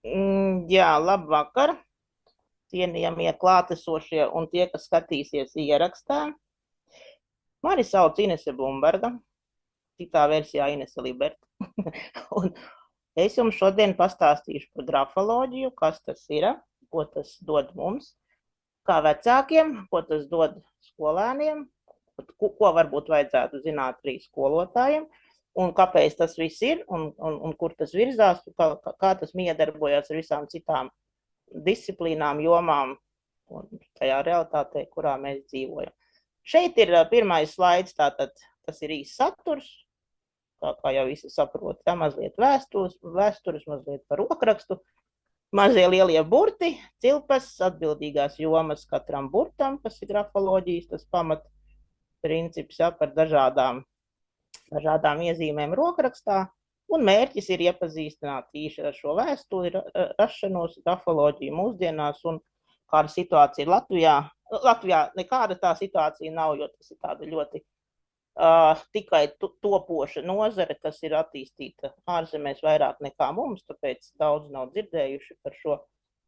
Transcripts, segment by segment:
Jā, labvakar, cienījamie klātesošie un tie, kas skatīsies ierakstā. Mani sauc Inese Blumberga, citā versijā Inese Liberta. Un es jums šodien pastāstīšu par grafoloģiju, kas tas ir, ko tas dod mums, kā vecākiem, ko tas dod skolēniem, ko varbūt vajadzētu zināt arī skolotājiem, un kāpēc tas viss ir, un kur tas virzās, kā tas miedarbojas ar visām citām disciplīnām, jomām un tajā realitātē, kurā mēs dzīvojam. Šeit ir pirmais slaids, tātad tas ir īsts saturs, kā jau visi saprot, mazliet vēstures, mazliet par rokrakstu, mazie lielie burti, cilpas, atbildīgās jomas katram burtam, kas ir grafoloģijas, tas pamat princips, par dažādām iezīmēm rokrakstā, un mērķis ir iepazīstināt īši ar šo vēsturi, rašanos, grafoloģiju mūsdienās, un kāda situācija ir Latvijā. Latvijā nekāda tā situācija nav, jo tas ir tāda ļoti tikai topoša nozare, kas ir attīstīta ārzemēs vairāk nekā mums, tāpēc daudz nav dzirdējuši par šo.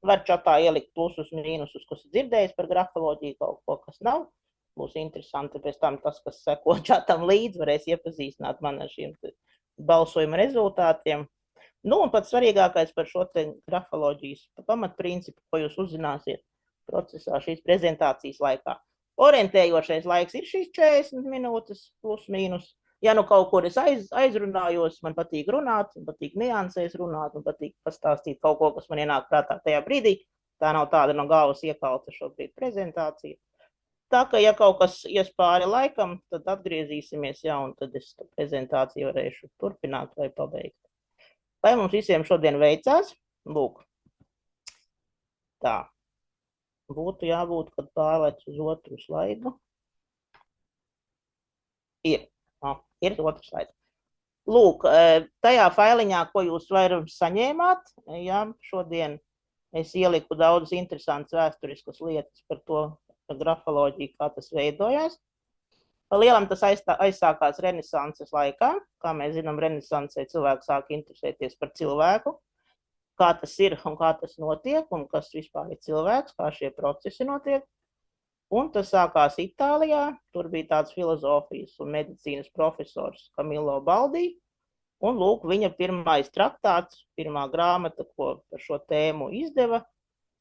Var čatā ielikt plusus, mīnusus, kas ir dzirdējis par grafoloģiju, kaut ko, kas nav. Būs interesanti pēc tam tas, kas seko čatam līdzi, varēs iepazīstināt man ar šiem balsojuma rezultātiem. Nu, un pats svarīgākais par šo te grafoloģijas pamatprincipu, ko jūs uzzināsiet procesā šīs prezentācijas laikā. Orientējošais laiks ir šīs 40 minūtes, plus mīnus. Ja nu kaut kur es aizrunājos, man patīk runāt, man patīk niansēs runāt, man patīk pastāstīt kaut ko, kas man ienāk prātā tajā brīdī. Tā nav tāda no galvas iekalta šobrīd prezentācija. Tā ka, ja kaut kas ies pāri laikam, tad atgriezīsimies, un tad es prezentāciju varēšu turpināt vai pabeigt. Lai mums visiem šodien veicās, lūk, tā, būtu jābūt, kad pārlec uz otru slaidu. Ir otrs slaids. Lūk, tajā failiņā, ko jūs vairums saņēmāt, šodien es ieliku daudz interesantas vēsturiskas lietas par to, grafoloģiju, kā tas veidojās. Lielam tas aizsākās renesanses laikā. Kā mēs zinām, renesansē cilvēki sāk interesēties par cilvēku, kā tas ir un kā tas notiek, un kas vispār ir cilvēks, kā šie procesi notiek. Un tas sākās Itālijā. Tur bija tāds filozofijas un medicīnas profesors Camillo Baldī. Un lūk, viņa pirmais traktāts, pirmā grāmata, ko par šo tēmu izdeva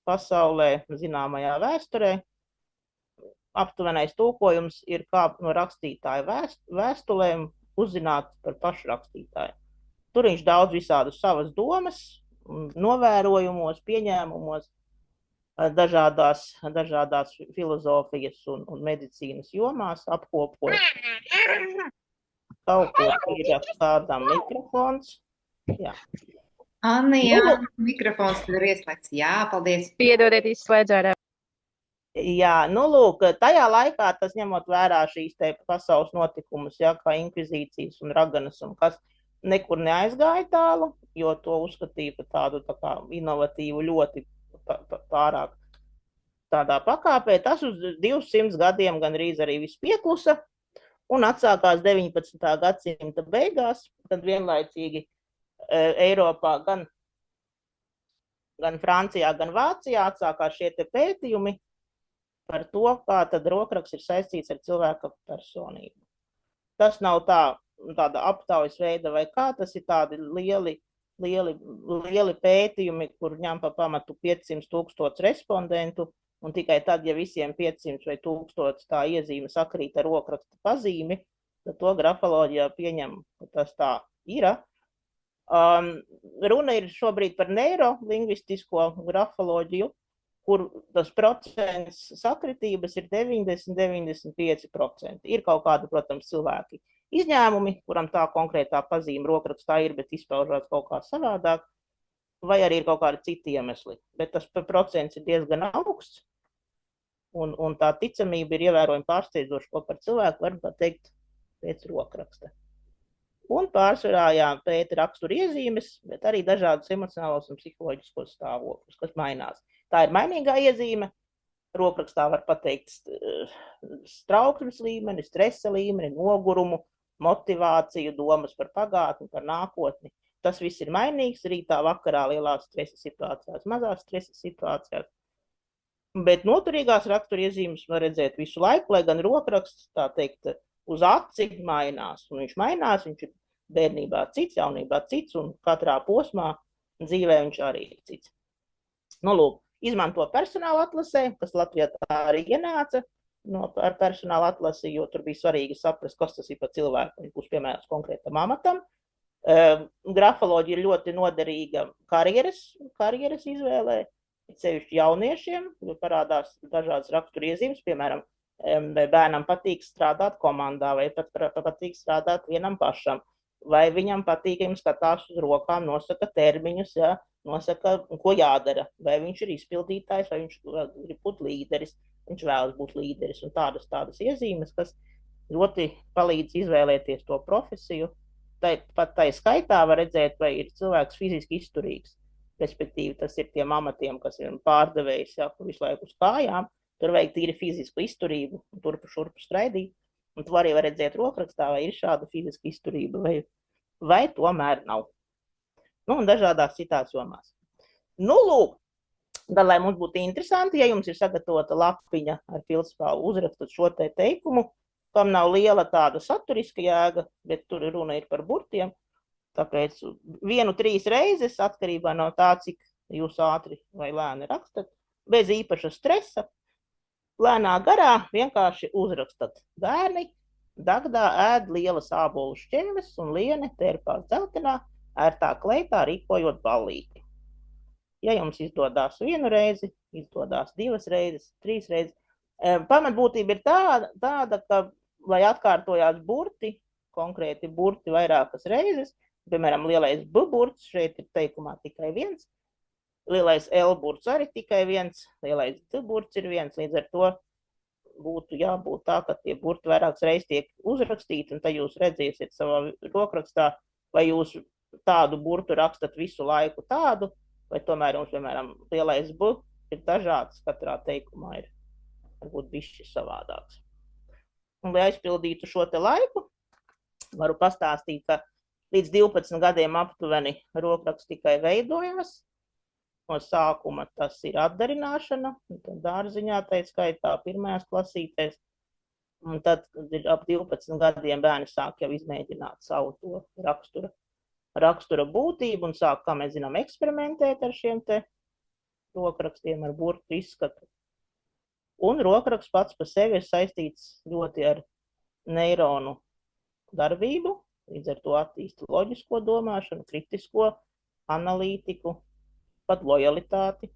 pasaulē zināmajā vēsturē. Aptuvenais tulkojums ir kā no rakstītāja vēstulēm uzzināt par pašu rakstītāju. Tur viņš daudz visādus savas domas, novērojumos, pieņēmumos, dažādās filozofijas un medicīnas jomās apkopoja. Kaut ko ir kādam mikrofons. Jā. Anna, mikrofons ir ieslēgts. Jā, paldies. Piedodiet, izslēdzu ārā. Jā, nu lūk, tajā laikā tas ņemot vērā šīs te pasaules notikumus, kā inkvizīcijas un raganas un kas nekur neaizgāja tālu, jo to uzskatīja par tādu tā kā inovatīvu ļoti pārāk tādā pakāpē. Tas uz 200 gadiem gandrīz arī viss pieklusa un atsākās 19. gadsimta beigās, tad vienlaicīgi Eiropā gan Francijā, gan Vācijā atsākās šie te pētījumi par to, kā tad rokraksts ir saistīts ar cilvēka personību. Tas nav tāda aptaujas veida vai kā, tas ir tādi lieli pētījumi, kur ņem pa pamatu 500,000 respondentu, un tikai tad, ja visiem 500 vai 1000 tā iezīme sakrīt ar rokraksta pazīmi, tad to grafoloģijā pieņem, ka tas tā ir. Runa ir šobrīd par neirolingvistisko grafoloģiju, kur tas procents sakritības ir 90–95%. Ir kaut kādi, protams, cilvēki izņēmumi, kuram tā konkrētā pazīme rokrakstā ir, bet izpaužās kaut kā savādāk, vai arī ir kaut kādi citi iemesli. Bet tas procents ir diezgan augsts, un tā ticamība ir ievērojami pārsteidzoša, ko par cilvēku var pateikt pēc rokraksta. Un pārsvarā pēta rakstura iezīmes, bet arī dažādus emocionālos un psiholoģiskos stāvokļus, kas mainās. Tā ir mainīgā iezīme. Rokrakstā var pateikt trauksmes līmeni, stresa līmeni, nogurumu, motivāciju, domas par pagātni, par nākotni. tas viss ir mainīgs, rītā, vakarā, lielās stresa situācijās, mazās stresa situācijās. Bet noturīgās raksturiezīmes var redzēt visu laiku, lai gan rokraksts, tā teikt, uz aci mainās. Un viņš mainās, viņš ir bērnībā cits, jaunībā cits, un katrā posmā dzīvē viņš arī ir cits. Nu, lūk, izmanto personāla atlasē, kas Latvijā tā arī ienāca ar personāla atlasi, jo tur bija svarīgi saprast, kas tas ir par cilvēku, viņš būs piemēram konkrētam amatam. Grafoloģija ir ļoti noderīga karjeras izvēlē, sevišķi jauniešiem, jo parādās dažādas raksturiezīmes, piemēram, vai bērnam patīk strādāt komandā, vai pat patīk strādāt vienam pašam, vai viņam patīk, ja skatās uz rokām, nosaka termiņus, ja, nosaka, ko jādara, vai viņš ir izpildītājs, vai viņš grib būt līderis, viņš vēlas būt līderis, un tādas iezīmes, kas ļoti palīdz izvēlēties to profesiju. Pat tai skaitā var redzēt, vai ir cilvēks fiziski izturīgs. Respektīvi, tas ir tiem amatiem, kas ir pārdevējs, jā, visu laiku uz kājām. Tur vajag tīri fizisku izturību, turpu šurpu straidīt. Un tu arī var redzēt rokrakstā, vai ir šāda fiziska izturība, vai tomēr nav. Nu, un dažādās citās jomās. Nu, lūk, tad, lai mums būtu interesanti, ja jums ir sagatavota lapiņa ar filspālu uzrakstot šo te teikumu, kam nav liela tāda saturiska jēga, bet tur runa ir par burtiem. Tāpēc 1-3 reizes, atkarībā no tā, cik jūs ātri vai lēni rakstat, bez īpaša stresa, lēnā garā vienkārši uzrakstat. Bērni Dagdā ēd lielas ābolu šķeļves un Liene tērpās dzeltenā, ērtā kleitā rīkojot ballīti. Ja jums izdodās 1 reizi, izdodās 2 reizes, 3 reizes, pamatbūtība ir tāda, ka, lai atkārtojās burti, konkrēti burti vairākas reizes, piemēram, lielais B burts, šeit ir teikumā tikai 1, lielais L burts arī tikai 1, lielais D burts ir 1, līdz ar to būtu jābūt tā, ka tie burti vairākas reizes tiek uzrakstīti, un tad jūs redzēsiet savā rokrakstā, vai jūs tādu burtu rakstat visu laiku tādu, vai tomēr jums, piemēram, lielais B ir dažāds, katrā teikumā ir varbūt bišķi savādāks. Un, lai aizpildītu šo te laiku, varu pastāstīt, ka līdz 12 gadiem aptuveni rokraksts tikai veidojās. No sākuma tas ir atdarināšana, dārziņā tai skaitā pirmajās klasītēs. Un tad, kad ir ap 12 gadiem, bērni sāk jau izmēģināt savu to rakstura būtību un sāk, kā mēs zinām, eksperimentēt ar šiem te rokrakstiem, ar burtu izskatu. Un rokraksts pats par sevi ir saistīts ļoti ar neironu darbību, līdz ar to attīsta loģisko domāšanu, kritisko analītiku, pat lojalitāti.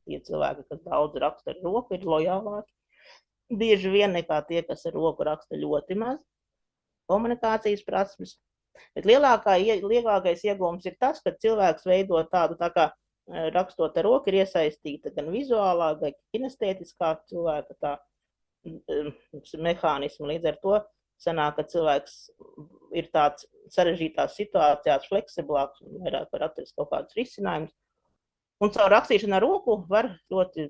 Tie cilvēki, kas daudz raksta ar roku, ir lojālāki. Bieži vien nekā tie, kas ar roku raksta ļoti maz. Komunikācijas prasmes. Bet lielākais iegūms ir tas, ka cilvēks veido tādu, tā kā rakstot ar roku, ir iesaistīta gan vizuālā, gan kinestētiskā cilvēka tā mehānismu. Līdz ar to sanāk, ka cilvēks ir tāds sarežģītās situācijās fleksiblāks un vairāk var atrast kaut kādus risinājumus. Un caur rakstīšanu ar roku var ļoti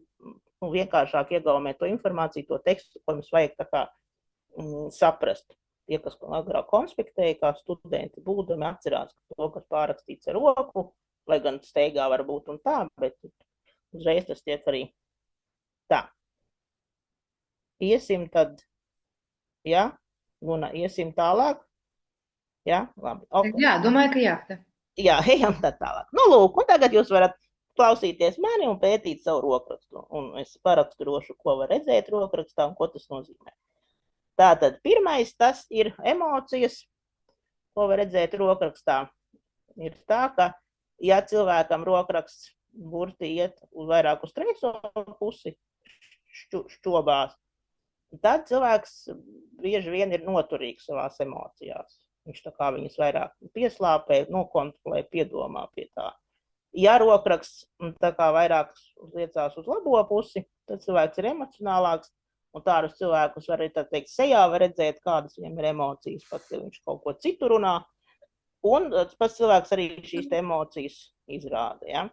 vienkāršāk iegaumēt to informāciju, to tekstu, ko mums vajag tā kā saprast. Tie, kas agrāk konspektēja, kā studenti būdami, atcerās to, kas pārrakstīts ar roku, lai gan steigā var būt un tā, bet uzreiz tas tiek arī tā. Iesim tad, jā? Guna, iesim tālāk? Jā, labi. Okay. Jā, domāju, ka jā. Jā, ejam tad tālāk. Nu, lūk, un tagad jūs varat klausīties mani un pētīt savu rokrakstu. Un es paraksturošu, ko var redzēt rokrakstā un ko tas nozīmē. Tātad pirmais, tas ir emocijas, ko var redzēt rokrakstā. Ir tā, ka, ja cilvēkam rokraksts burti iet vairāk uz kreiso pusi, šķobās, tad cilvēks bieži vien ir noturīgs savās emocijās. Viņš tā kā viņas vairāk pieslāpē, nokontrolē, piedomā pie tā. Ja rokraksts tā kā vairāk liecās uz labo pusi, tad cilvēks ir emocionālāks, un tādus cilvēkus var arī, tā teikt, sejā var redzēt, kādas viņam ir emocijas, pat ja viņš kaut ko citu runā, un pats cilvēks arī šīs emocijas izrāda, ja?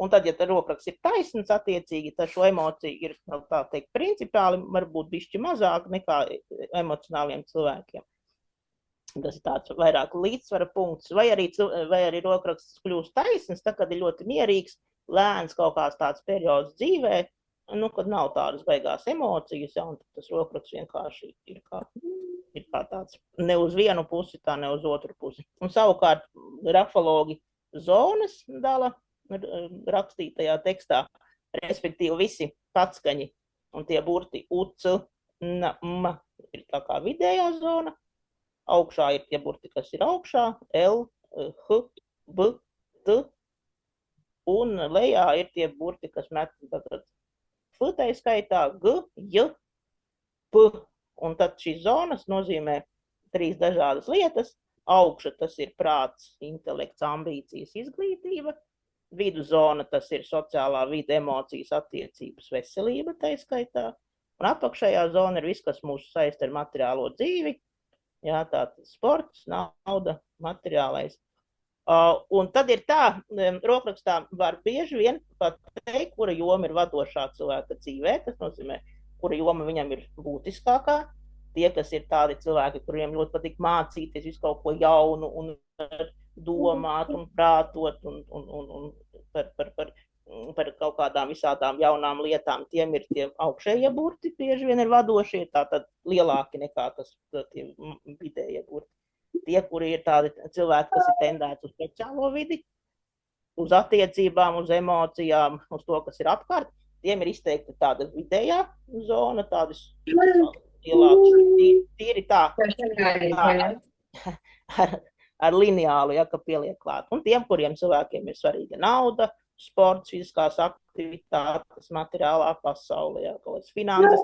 Un tad, ja rokraksts ir taisns attiecīgi, tad šo emociju ir, tā teikt, principiāli varbūt bišķi mazāk nekā emocionāliem cilvēkiem. Tas ir tāds vairāk līdzsvara punkts, vai arī rokraksts kļūst taisns, tad, kad ir ļoti mierīgs, lēns kaut kāds tāds periods dzīvē, kad nav tādas baigās emocijas, ja, un tas rokraksts vienkārši ir kā tāds ne uz vienu pusi, tā ne uz otru pusi. Un savukārt grafologi zonas dala rakstītajā tekstā, respektīvi visi patskaņi un tie burti uc, n, m ir tā kā vidējā zona, augšā ir tie burti, kas ir augšā, L, H, B, T, un lejā ir tie burti, kas met tagad F tai skaitā, G, J, P, un tad šīs zonas nozīmē 3 dažādas lietas. Augša tas ir prāts, intelekts, ambīcijas, izglītība. Viduzona tas ir sociālā vide, emocijas, attiecības, veselība tai skaitā. Un apakšējā zona ir viss, kas mūs saista ar materiālo dzīvi. Jā, tātad sports, nauda, materiālais. Un tad ir tā, rokrakstā var bieži vien pateikt, kura joma ir vadošā cilvēka dzīvē. Tas nozīmē, kura joma viņam ir būtiskākā. Tie, kas ir tādi cilvēki, kuriem ļoti patīk mācīties visu kaut ko jaunu un domāt un prātot un par kaut kādām visādām jaunām lietām, tiem ir tie augšējie burti, bieži vien ir vadošie, tātad lielāki nekā tie vidējie burti. Tie, kuri ir tādi cilvēki, kas ir tendēti uz sociālo vidi, uz attiecībām, uz emocijām, uz to, kas ir apkārt, tiem ir izteikti tāda vidējā zona, tādas tīri tā, ar lineālu, ja, ka pieliek klāt. Un tiem, kuriem cilvēkiem ir svarīga nauda, sports, fiziskās aktivitātes, materiālā pasaulē, ja, kaut kādas finanses.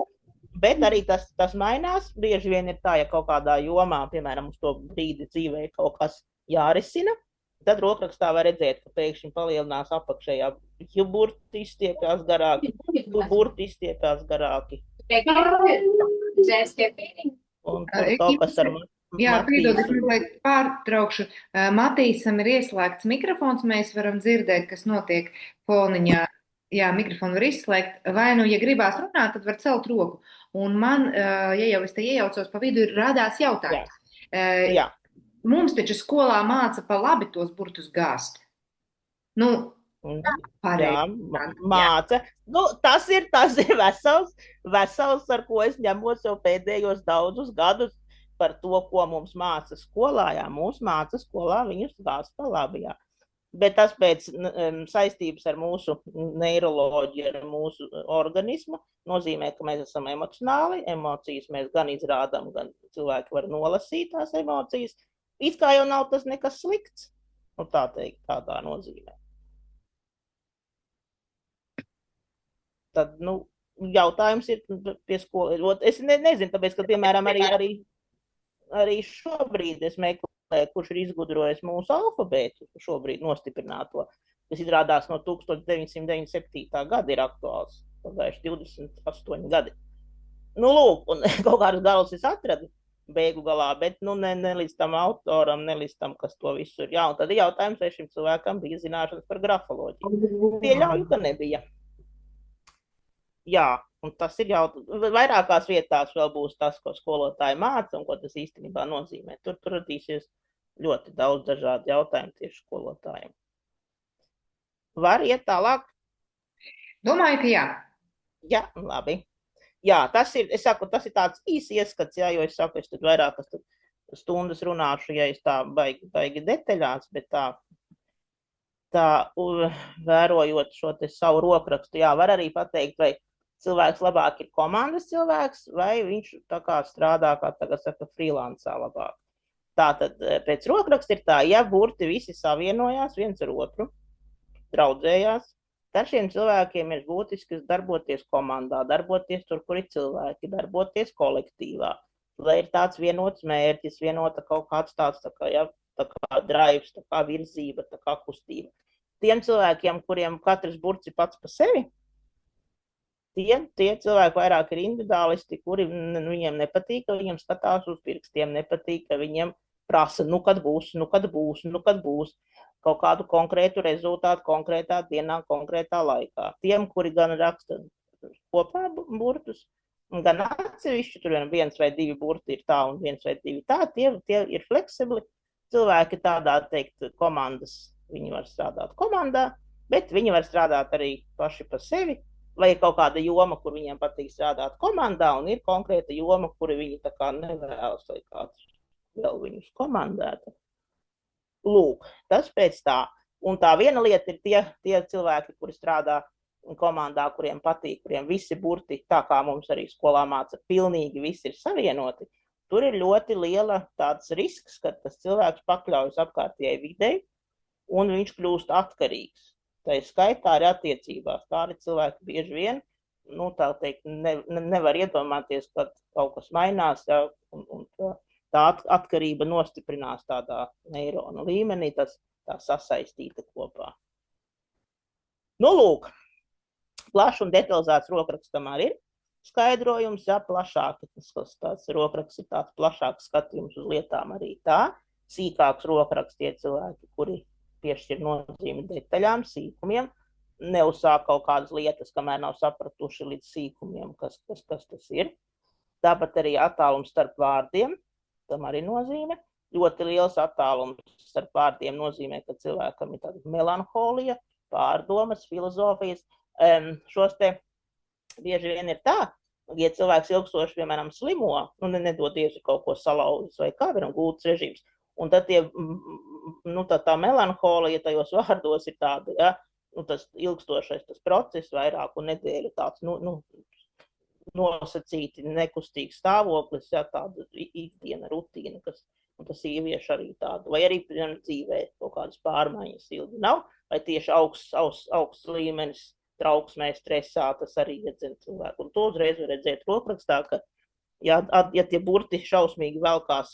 Bet arī tas mainās. Bieži vien ir tā, ja kaut kādā jomā, piemēram, uz to brīdi dzīvē kaut kas jārisina, tad rokrakstā var redzēt, ka pēkšņi palielinās apakšējā burti izstiepās garāki, burti izstiepās garāki. Un kaut kas ar Jā, piedod, es mazliet pārtraukšu. Matīsam ir ieslēgts mikrofons, mēs varam dzirdēt, kas notiek foniņā. Jā, mikrofonu var izslēgt. Vai nu, ja gribās runāt, tad var celt roku. Un man, ja jau es te iejaucos pa vidu, ir radās jautājums. Jā. Mums taču skolā māca pa labi tos burtus gāzt. Nu, jā, māca. Nu, tas ir vesels, ar ko es ņemos jau pēdējos daudzus gadus par to, ko mums māca skolā. Jā, mums māca skolā viņus gāzt pa labi, jā. Bet tas pēc saistības ar mūsu neiroloģiju, ar mūsu organismu, nozīmē, ka mēs esam emocionāli. Emocijas mēs gan izrādām, gan cilvēki var nolasīt tās emocijas. It kā jau nav tas nekas slikts, nu tā teikt, tādā nozīmē. Tad, nu, jautājums ir pie skolas. Es nezinu, tāpēc, ka, piemēram, arī šobrīd es meklēju, kurš ir izgudrojis mūsu alfabētu, šobrīd nostiprināto, kas izrādās no 1997. gada ir aktuāls, pagājuši 28 gadi. Nu, lūk, un kaut kādas galus es atradu beigu galā, bet, nu, ne līdz tam autoram, ne līdz tam, kas to visu ir. Jā, un tad ir jautājums, vai šim cilvēkam bija zināšanas par grafoloģiju. Pieļauju, ka nebija. Jā, un tas ir vairākās vietās vēl būs tas, ko skolotāji māca un ko tas īstenībā nozīmē. Tur radīsies ļoti daudz dažādu jautājumu tieši skolotājiem. Var iet tālāk? Domāju, ka jā. Jā, labi. Jā, tas ir tāds īsi ieskats, jā, jo es saku, es tad vairākas stundas runāšu, ja es tā baigi detaļās, bet tā vērojot šo te savu rokrakstu, jā, var arī pateikt, vai cilvēks labāk ir komandas cilvēks, vai viņš tā kā strādā, kā tagad saka, freelancā labāk. Tātad pēc rokraksta ir tā, ja burti visi savienojās viens ar otru, draudzējās, tad šiem cilvēkiem ir būtiski darboties komandā, darboties tur, kur ir cilvēki, darboties kolektīvā, lai ir tāds vienots mērķis, vienota kaut kāds tāds, tā kā drives, tā kā virzība, tā kā kustība. Tiem cilvēkiem, kuriem katrs burts ir pats pa sevi, tie cilvēki vairāk ir individuālisti, kuri viņiem nepatīk, ka viņiem skatās uz pirkstiem, nepatīk, ka viņiem prasa, nu kad būs, kaut kādu konkrētu rezultātu, konkrētā dienā, konkrētā laikā. Tiem, kuri gan raksta kopā burtus, gan atsevišķi, tur viens vai divi burti ir tā un viens vai divi tā, tie ir fleksibli. Cilvēki tādā, teikt, komandas, viņi var strādāt komandā, bet viņi var strādāt arī paši pa sevi, vai ir kaut kāda joma, kur viņiem patīk strādāt komandā, un ir konkrēta joma, kuri viņi tā kā nevēlas, lai kāds vēl viņus komandētu. Lūk, tas pēc tā. Un tā viena lieta ir tie cilvēki, kuri strādā komandā, kuriem patīk, kuriem visi burti, tā kā mums arī skolā māca, pilnīgi visi ir savienoti. Tur ir ļoti liela tāds risks, ka tas cilvēks pakļaujas apkārtējai videi un viņš kļūst atkarīgs. Tā ir skaitā arī attiecībās. Tā arī cilvēki bieži vien, tā teikt, nevar iedomāties, ka kaut kas mainās, ja, un tā atkarība nostiprinās tādā neironu līmenī, tas tā sasaistīta kopā. Lūk, plašs un detalizēts rokrakstam arī ir skaidrojums, ja plašāk, tāds rokraksts ir tāds plašāks skatījums uz lietām arī tā. Sīkāks rokraksts tie cilvēki, kuri piešķir nozīmi detaļām, sīkumiem, neuzsāk kaut kādas lietas, kamēr nav sapratuši līdz sīkumiem, kas tas ir. Tāpat arī attālums starp vārdiem, tam arī nozīme. Ļoti liels attālums starp vārdiem nozīmē, ka cilvēkam ir tāda melanholija, pārdomas, filozofijas. Šos te bieži vien ir tā, ja cilvēks ilgstoši, piemēram, slimo, nedodies kaut ko salauzis vai kādam gultas režīms, un tad tā melanholija tajos vārdos ir tāda, ja, tas ilgstošais tas process vairāku nedēļu tāds, nosacīti nekustīgs stāvoklis, ja, tāda ikdiena rutīna, tas ievieš arī tādu, vai arī, piemēram, dzīvē kaut kādas pārmaiņas ilgi nav, vai tieši augsts līmenis trauksmē, stresā, tas arī iedzen cilvēku. Un to uzreiz var redzēt rokrakstā, ka, ja tie burti šausmīgi velkās,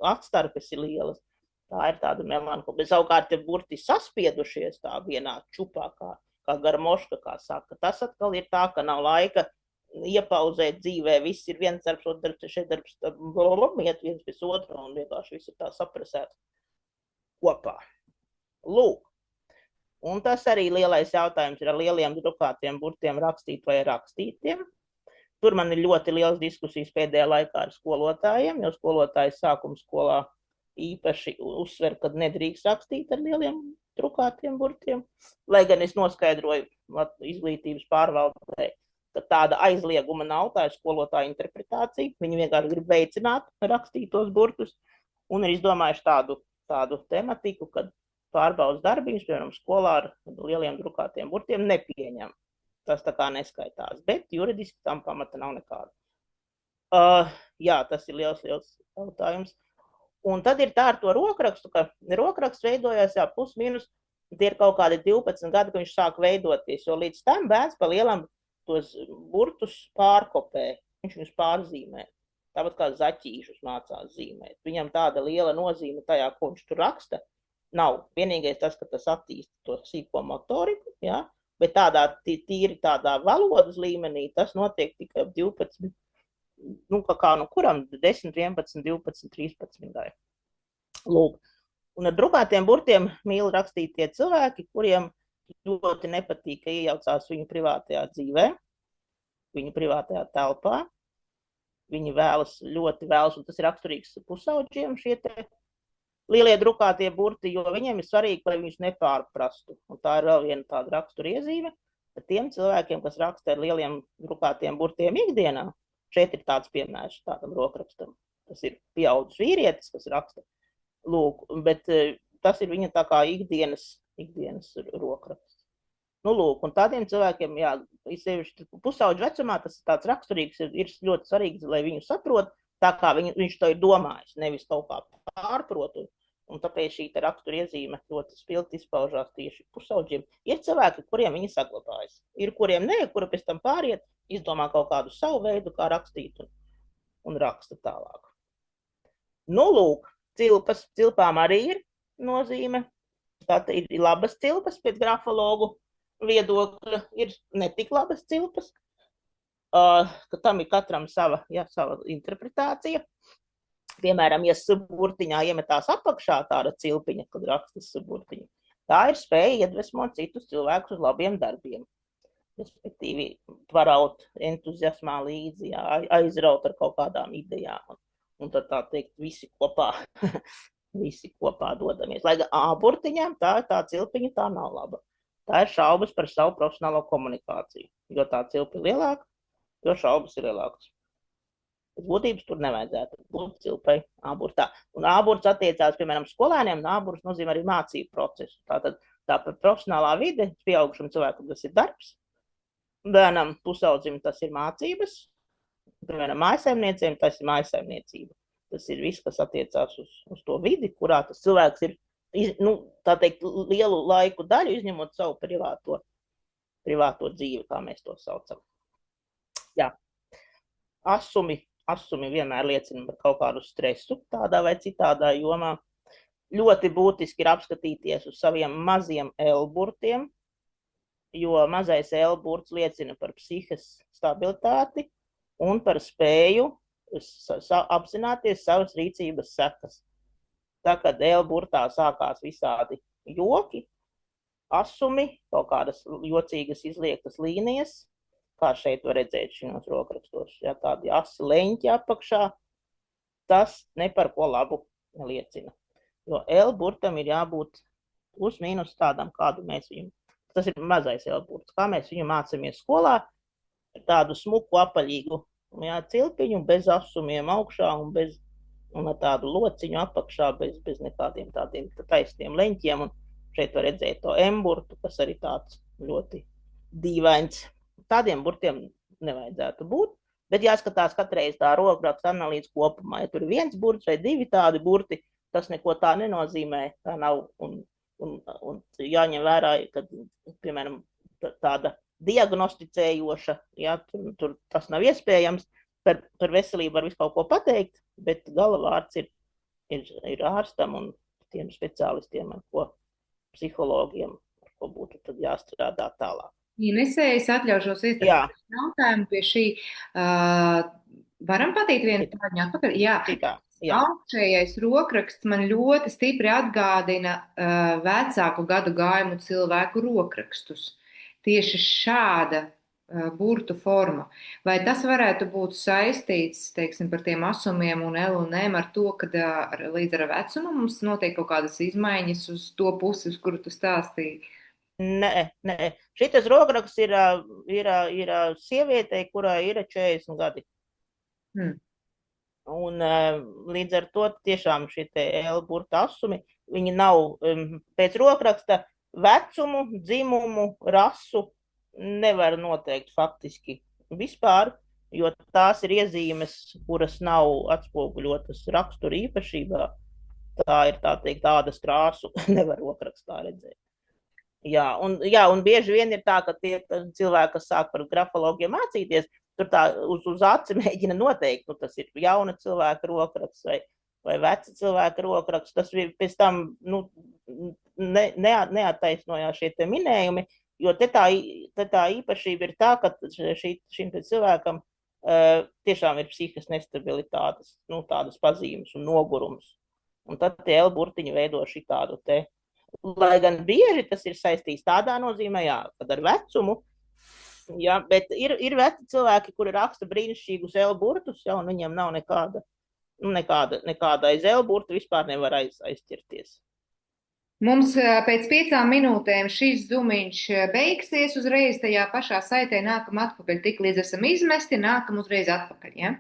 atstarpes ir lielas, tā ir tāda melanholija. Bet savukārt tie burti saspiedušies tā vienā čupā, kā garmoška, kā saka. Tas atkal ir tā, ka nav laika iepauzēt dzīvē, viss ir viens darbs, otrs darbs, šeit darbs, iet viens pēc otra, un vienkārši viss ir tā saprasēts kopā. Lūk. Un tas arī lielais jautājums ir ar lieliem drukātiem burtiem rakstīt vai rakstītiem. Tur man ir ļoti liels diskusijas pēdējā laikā ar skolotājiem, jo skolotājs sākuma skolā īpaši uzsver, ka nedrīkst rakstīt ar lieliem drukātiem burtiem. Lai gan es noskaidroju izglītības pārvaldē, ka tāda aizlieguma nav, tā ir skolotāja interpretācija. Viņi vienkārši grib veicināt rakstītos burtus un ir izdomājuši tādu tematiku, kad pārbaudas darbiņus, piemēram, skolā ar lieliem drukātiem burtiem nepieņem. Tas tā kā neskaitās, bet juridiski tam pamata nav nekāda. Jā, tas ir liels jautājums. Un tad ir tā ar to rokrakstu, ka rokraksts veidojās, jā, plus mīnus, tie ir kaut kādi 12 gadi, ka viņš sāk veidoties, jo līdz tam bērns pa lielam tos burtus pārkopē, viņš viņus pārzīmē. Tāpat kā zaķīšus mācās zīmēt. Viņam tāda liela nozīme tajā, ko viņš tur raksta, nav. Vienīgais tas, ka tas attīsta to sīko motoriku, ja? Bet tīri tādā valodas līmenī tas notiek tikai 12, kuram 10, 11, 12, 13 gadi. Lūk. Un ar drukātiem burtiem mīl rakstīt tie cilvēki, kuriem ļoti nepatīk, ka iejaucās viņu privātajā dzīvē, viņu privātajā telpā. Viņi ļoti vēlas, un tas ir raksturīgs pusauģiem šie te lielie drukātie burti, jo viņiem ir svarīgi, lai viņus nepārprastu. Un tā ir vēl viena tāda raksturiezīme. Tad tiem cilvēkiem, kas raksta ar lieliem drukātiem burtiem ikdienā, šeit ir tāds piemērs tādam rokrakstam. Tas ir pieaudzis vīrietis, kas raksta. Lūk, bet tas ir viņa tā kā ikdienas rokraksts. Lūk, un tādiem cilvēkiem, jā, pusauģu vecumā tas ir tāds raksturīgs, ir ļoti svarīgs, lai viņu saprot, tā kā viņš to ir domājis, nevis kaut kā pārprotu. Un tāpēc šī raksturiezīme ļoti spilgti izpaužās tieši pusauģiem. Ir cilvēki, kuriem viņi saglabājas. Ir kuriem nē, kuri pēc tam pāriet, izdomā kaut kādu savu veidu, kā rakstīt un raksta tālāk. Lūk, cilpām arī ir nozīme. Tātad ir labas cilpas pēc grafologu viedokļa, ir netik labas cilpas, ka tam ir katram sava interpretācija. Piemēram, ja burtiņā iemetās apakšā tāda cilpiņa, kad rakstas burtiņa, tā ir spēja iedvesmot citus cilvēkus uz labiem darbiem. Respektīvi, paraut entuziasmā līdzi, jā, aizraut ar kaut kādām idejām. Un tad tā teikt, visi kopā dodamies. Lai gan āburtiņām tā cilpiņa tā nav laba. Tā ir šaubas par savu profesionālo komunikāciju. Jo tā cilpa ir lielāka, jo šaubas ir lielākas. Bet būtības tur nevajadzētu būt cilpai āburtā. Un āburts attiecās, piemēram, skolēniem, un āburts nozīmē arī mācību procesu. Tātad tā profesionālā vide, pieaugušam cilvēkam tas ir darbs, bērnam pusaudzim tas ir mācības, piemēram, mājasaimniecēm tas ir mājasaimniecība. Tas ir viss, kas attiecās uz to vidi, kurā tas cilvēks ir, tā teikt, lielu laiku daļu, izņemot savu privāto dzīvi, kā mēs to saucam. Jā. Asumi vienmēr liecina par kaut kādu stresu tādā vai citādā jomā. Ļoti būtiski ir apskatīties uz saviem maziem L-burtiem, jo mazais L-burts liecina par psihes stabilitāti un par spēju apzināties savas rīcības sekas. Tā, kad L-burtā sākās visādi joki, asumi, kaut kādas jocīgas izliektas līnijas, kā šeit var redzēt šajos rokrakstos, ja tādi asi leņķi apakšā, tas ne par ko labu liecina. Jo L-burtam ir jābūt plus mīnus tādam, kādu mēs viņu, tas ir mazais L-burts, kā mēs viņu mācāmies skolā, tādu smuku apaļīgu cilpiņu, bez asumiem augšā un ar tādu lociņu apakšā, bez nekādiem tādiem taisniem leņķiem, un šeit var redzēt to M-burtu, kas arī tāds ļoti dīvains. Tādiem burtiem nevajadzētu būt, bet jāskatās katreiz tā rokraksta analīze kopumā. Ja tur ir viens burts vai divi tādi burti, tas neko tā nenozīmē, tā nav, un jāņem vērā, ka, piemēram, tāda diagnosticējoša, ja, tur tas nav iespējams, par veselību var visu kaut ko pateikt, bet galavārds ir ārstam un tiem speciālistiem, ar ko psihologiem, ar ko būtu tad jāstrādā tālāk. Inesē, es atļaušos iestāties jautājumu pie šī. Varam patīt vienu tādu atpakaļ? Jā. Augšējais rokraksts man ļoti stipri atgādina vecāku gadu gājumu cilvēku rokrakstus. Tieši šāda burtu forma. Vai tas varētu būt saistīts, teiksim, par tiem asumiem un L un M ar to, ka līdz ar vecumu mums notiek kaut kādas izmaiņas uz to pusi, uz kuru tu stāstīji? Nē. Šitas rokraksts ir sievietei, kurai ir 40 gadi. Un līdz ar to tiešām šitie L-burta asumi, viņi nav pēc rokraksta vecumu, dzimumu, rasu nevar noteikt faktiski vispār, jo tās ir iezīmes, kuras nav atspoguļotas rakstura īpašībā. Tā ir, tā teikt, ādas krāsu nevar rokrakstā redzēt. Jā, un bieži vien ir tā, ka tie cilvēki, kas sāk par grafologiem mācīties, tur tā uz aci mēģina noteikt, tas ir jauna cilvēka rokraksts vai veca cilvēka rokraksts. Tas ir pēc tam neattaisnojās šie te minējumi, jo te tā īpašība ir tā, ka šim cilvēkam tiešām ir psihiskas nestabilitātes, tādas pazīmes un nogurums. Un tad tie L-burtiņi veido šitādu te. Lai gan bieži tas ir saistīts tādā nozīmē, kad ar vecumu, bet ir veci cilvēki, kuri raksta brīnišķīgus L-burtus, un viņiem nav nekāda aiz L-burta vispār nevar aizķerties. Mums pēc 5 minūtēm šis zumiņš beigsies, uzreiz tajā pašā saitē nākam atpakaļ, tik līdz esam izmesti, nākam uzreiz atpakaļ, ja?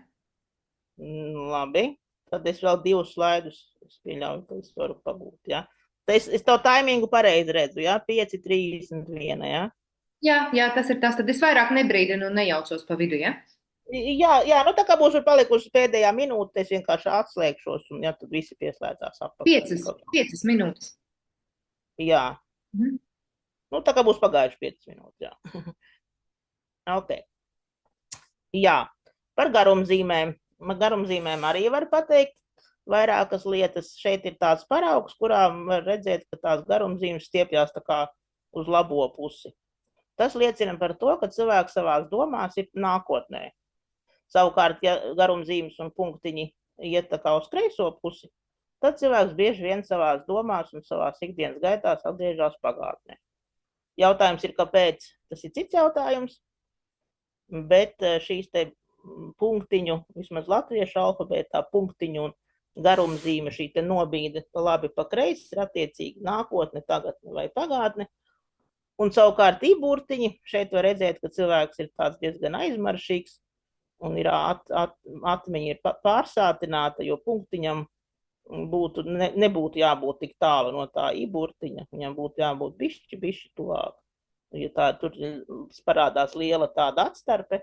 Labi, tad es vēl 2 slaidus pieļauju, ka es varu pabūt, ja? Es to taimingu pareizi redzu, 5:31, ja? Jā, tas ir tas, tad es vairāk nebrīdinu un nejaucos pa vidu, ja? Jā, tā kā būs palikusi pēdējā minūte, es vienkārši atslēgšos, un tad visi pieslēdzās apakaļ. 5 minūtes. Jā. Tā kā būs pagājuši 5 minūtes, jā. Ok. Jā, par garumzīmēm. Garumzīmēm arī var pateikt vairākas lietas. Šeit ir tāds paraugs, kurā var redzēt, ka tās garumzīmes stiepjās tā kā uz labo pusi. Tas liecina par to, ka cilvēks savās domās ir nākotnē. Savukārt, ja garumzīmes un punktiņi iet tā kā uz kreiso pusi, tad cilvēks bieži vien savās domās un savās ikdienas gaitās atgriežas pagātnē. Jautājums ir, kāpēc? Tas ir cits jautājums. bet šīs te punktiņu, vismaz latviešu alfabētā, punktiņu un garumzīme, šī te nobīde pa labi pa kreisi ir attiecīgi nākotne, tagadne vai pagātne. Un savukārt īburtiņi, šeit var redzēt, ka cilvēks ir tāds diezgan aizmaršīgs un ir atmiņa ir pārsātināta, jo punktiņam nebūtu jābūt tik tālu no tā īburtiņa, viņam būtu jābūt bišķi tuvāk. Ja tā, tur parādās liela tāda atstarpe,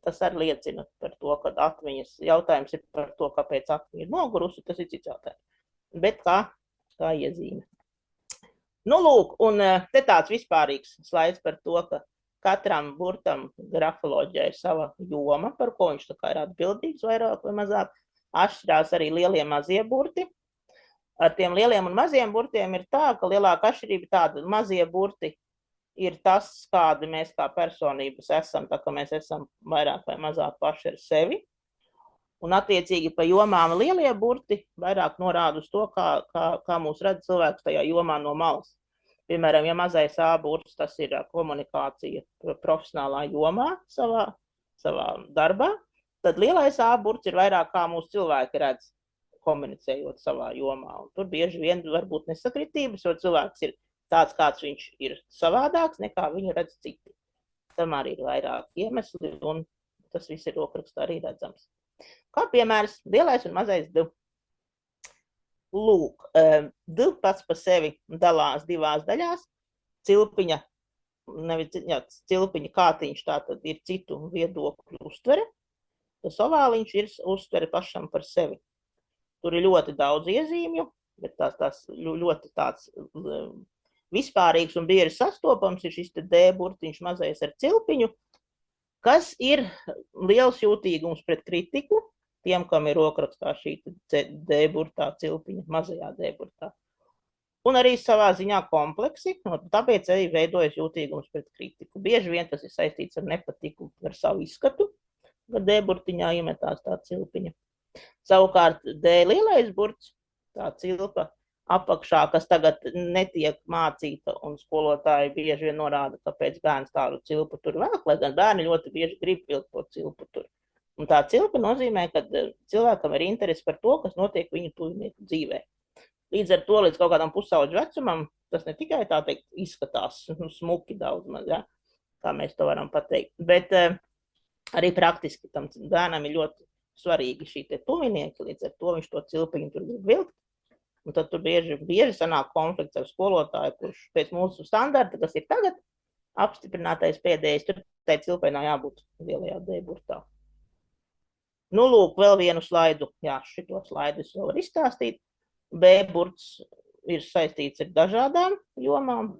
tas arī liecina par to, ka atmiņas jautājums ir par to, kāpēc atmiņa ir nogurusi, tas ir cits jautājums. Bet kā iezīme. Nu, lūk, un te tāds vispārīgs slaids par to, ka katram burtam grafoloģijā ir sava joma, par ko viņš tā kā ir atbildīgs vairāk vai mazāk. Atšķirās arī lielie mazie burti. Ar tiem lieliem un maziem burtiem ir tā, ka lielāka atšķirība tāda mazie burti ir tas, kādi mēs kā personības esam, tā ka mēs esam vairāk vai mazāk paši ar sevi. Un attiecīgi pa jomām lielie burti vairāk norāda uz to, kā mūs redz cilvēks tajā jomā no malas. Piemēram, ja mazais A burts, tas ir komunikācija profesionālā jomā savā darbā, tad lielais A burts ir vairāk kā mūsu cilvēki redz komunicējot savā jomā. Un tur bieži vien var būt nesakritības, jo cilvēks ir tāds, kāds viņš ir savādāks, nekā viņu redz citi. Tam arī ir vairāk iemesli, un tas viss ir rokrakstā arī redzams. Kā piemērs, lielais un mazais D. Lūk, D pats pa sevi dalās divās daļās. Cilpiņa kātiņš tātad ir citu viedokļu uztvere. Tas ovāliņš ir uztvere pašam par sevi. Tur ir ļoti daudz iezīmju, bet tās ļoti tāds vispārīgs un bieži sastopams ir šis te D burtiņš mazais ar cilpiņu, kas ir liels jūtīgums pret kritiku, tiem, kam ir rokrakstā šī D burtā cilpiņa, mazajā D burtā. Un arī savā ziņā kompleksi, tāpēc arī veidojas jūtīgums pret kritiku. Bieži vien tas ir saistīts ar nepatiku ar savu izskatu, kad D burtiņā iemetās tā cilpiņa. Savukārt D lielais burts, tā cilpa apakšā, kas tagad netiek mācīta, un skolotāji bieži vien norāda, kāpēc bērns tādu cilpu tur velk, lai gan bērni ļoti bieži grib vilkt to cilpu tur. Un tā cilpa nozīmē, ka cilvēkam ir interesi par to, kas notiek viņu tuvinieku dzīvē. Līdz ar to, līdz kaut kādam pusauģu vecumam, tas ne tikai tā teikt izskatās smuki daudz maz, ja, kā mēs to varam pateikt, bet arī praktiski tam bērnam ir ļoti svarīgi šī te tuvinieki, līdz ar to viņš to cilpiņu tur grib vilkt. Un tad tur bieži sanāk konflikts ar skolotāju, kurš pēc mūsu standarta, kas ir tagad apstiprinātais pēdējais, tur tai cilpai nav jābūt lielajā D burtā. Nu, lūk, vēl vienu slaidu. Jā, šito slaidu es vēl varu izstāstīt. B burts ir saistīts ar dažādām jomām,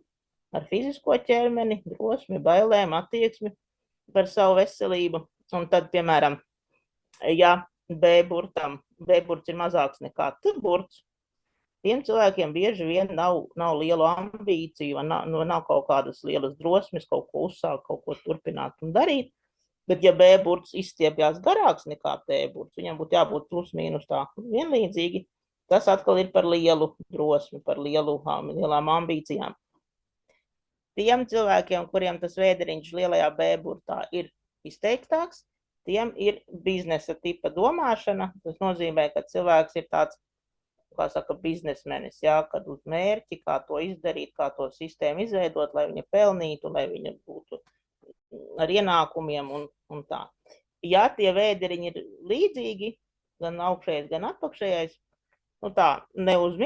ar fizisko ķermeni, drosmi, bailēm, attieksmi par savu veselību. Un tad, piemēram, ja B burts ir mazāks nekā T burts, tiem cilvēkiem bieži vien nav lielu ambīciju, nav kaut kādas lielas drosmes, kaut ko uzsākt, kaut ko turpināt un darīt. Bet ja B burts izstiepjās garāks nekā T burts, viņam būtu jābūt plus mīnus tā vienlīdzīgi, tas atkal ir par lielu drosmi, par lielām ambīcijām. Tiem cilvēkiem, kuriem tas vēderiņš lielajā B burtā ir izteiktāks, tiem ir biznesa tipa domāšana. Tas nozīmē, ka cilvēks ir tāds, kā saka, biznesmenis, jā, kad uz mērķi, kā to izdarīt, kā to sistēmu izveidot, lai viņa pelnītu, lai viņa būtu ar ienākumiem un tā. Ja tie vēderiņi ir līdzīgi, gan augšējais, gan atpakšējais, nu tā, ne uz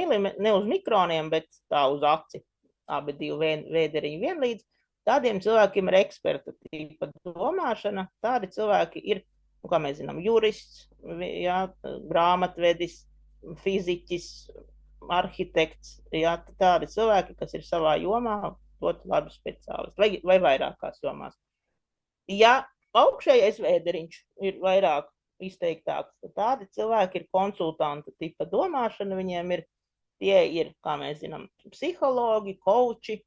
mikroniem, bet tā uz aci, abi divi vēderiņi vienlīdz, tādiem cilvēkiem ir eksperta tipa domāšana, tādi cilvēki ir, kā mēs zinām, jurists, jā, grāmatvedis, fiziķis, arhitekts, jā, tādi cilvēki, kas ir savā jomā ļoti labi speciālisti, vai vairākās jomās. Ja augšējais vēderiņš ir vairāk izteiktāks, tad tādi cilvēki ir konsultanta tipa domāšana, viņiem tie ir, kā mēs zinām, psihologi, koči,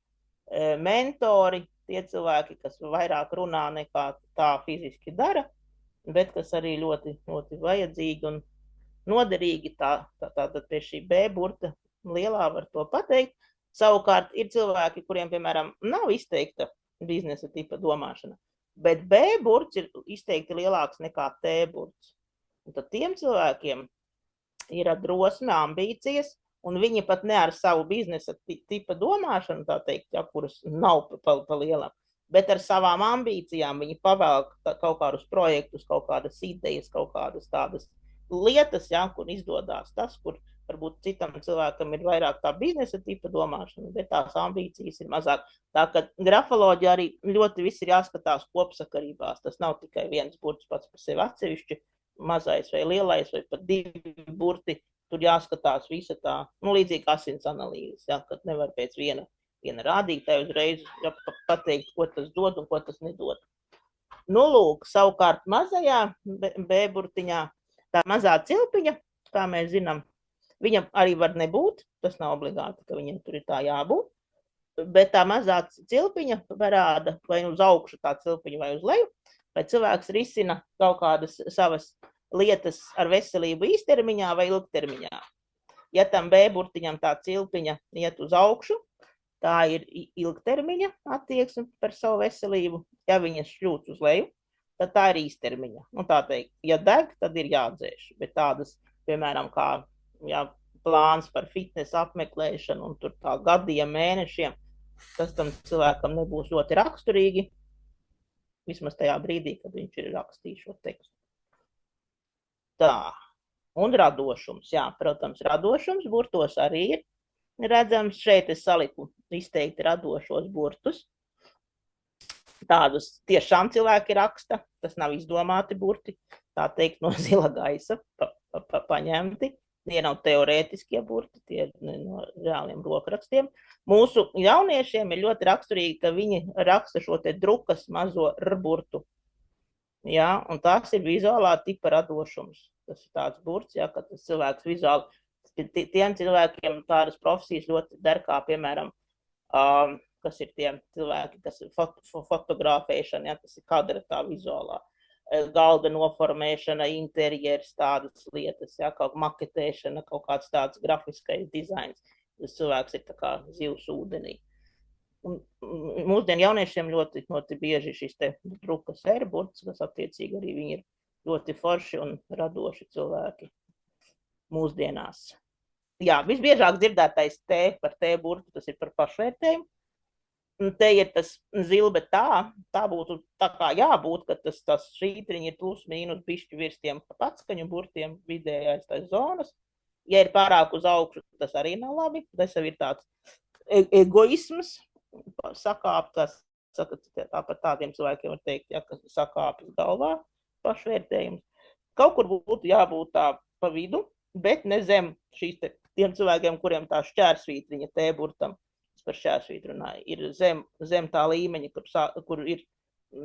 mentori, tie cilvēki, kas vairāk runā nekā tā fiziski dara, bet kas arī ļoti, ļoti vajadzīgi un noderīgi tātad pie šī B burta lielā var to pateikt. Savukārt ir cilvēki, kuriem, piemēram, nav izteikta biznesa tipa domāšana. Bet B burts ir izteikti lielāks nekā T burts. Un tad tiem cilvēkiem ir drosme, ambīcijas, un viņi pat ne ar savu biznesa tipa domāšanu, tā teikt, ja, kuras nav pa lielam, bet ar savām ambīcijām viņi pavelk kaut kādus projektus, kaut kādas idejas, kaut kādas tādas lietas, ja, kur izdodās tas, kur varbūt citam cilvēkam ir vairāk tā biznesa tipa domāšana, bet tās ambīcijas ir mazāk. Tā ka grafoloģija arī ļoti viss ir jāskatās kopsakarībās. Tas nav tikai viens burts pats par sevi atsevišķi, mazais vai lielais, vai pat divi burti. Tur jāskatās visa tā, līdzīgi asins analīzes, ja, kad nevar pēc viena rādītāja uzreiz pateikt, ko tas dod un ko tas nedod. Lūk, savukārt mazajā B burtiņā tā mazā cilpiņa, kā mēs zinām, viņam arī var nebūt, tas nav obligāti, ka viņam tur ir tā jābūt, bet tā mazā cilpiņa parāda vai uz augšu tā cilpiņa vai uz leju, vai cilvēks risina kaut kādas savas lietas ar veselību īstermiņā vai ilgtermiņā. Ja tam B burtiņam tā cilpiņa iet uz augšu, tā ir ilgtermiņa attieksme par savu veselību. Ja viņas šļūts uz leju, tad tā ir īstermiņa. Tā teikt, ja deg, tad ir jādzēš. Bet tādas, piemēram, kā plāns par fitnesa apmeklēšanu un tur tā gadiem, mēnešiem, tas tam cilvēkam nebūs ļoti raksturīgi, vismaz tajā brīdī, kad viņš ir rakstījis šo tekstu. Tā, un radošums, jā, protams, radošums burtos arī ir redzams. Šeit es saliku izteikti radošos burtus. Tādus tiešām cilvēki raksta, tas nav izdomāti burti, tā teikt no zila gaisa paņemti. Tie nav teorētiskie burti, tie ir no reāliem rokrakstiem. Mūsu jauniešiem ir ļoti raksturīgi, ka viņi raksta šo te drukas mazo R burtu. Ja, un tas ir vizuālā tipa radošums. Tas ir tāds burts, ja, ka tas cilvēks vizuāli, tiem cilvēkiem tādas profesijas ļoti der, kā piemēram, kas ir tiem cilvēki, kas ir fotografēšana, ja, tas ir kadra tā vizuālā, galda noformēšana, interjers, tādas lietas, ja, kaut maketēšana, kaut kāds tāds grafiskais dizains. Tas cilvēks ir tā kā zivs ūdenī. Un mūsdienu jauniešiem ļoti bieži šis te drukas R burts, kas attiecīgi arī viņi ir ļoti forši un radoši cilvēki mūsdienās. Jā, visbiežāk dzirdētais T par T burtu, tas ir par pašvērtējumu. Un te ir tas zil, bet tā būtu tā kā jābūt, ka tas šītriņi ir plus mīnus bišķi virs tiem patskaņu burtiem vidējais tās zonas. Ja ir pārāk uz augšu, tas arī nav labi. Tas jau ir tāds egoisms, sakāptas, tāpat tādiem cilvēkiem var teikt, ja, kas sakāpjas galvā pašvērtējums. Kaut kur būtu jābūt tā pa vidu, bet ne zem šīs tiem cilvēkiem, kuriem tā šķērsvītriņa T burtam, par šķērsvītru runāju, ir zem tā līmeņa, kur ir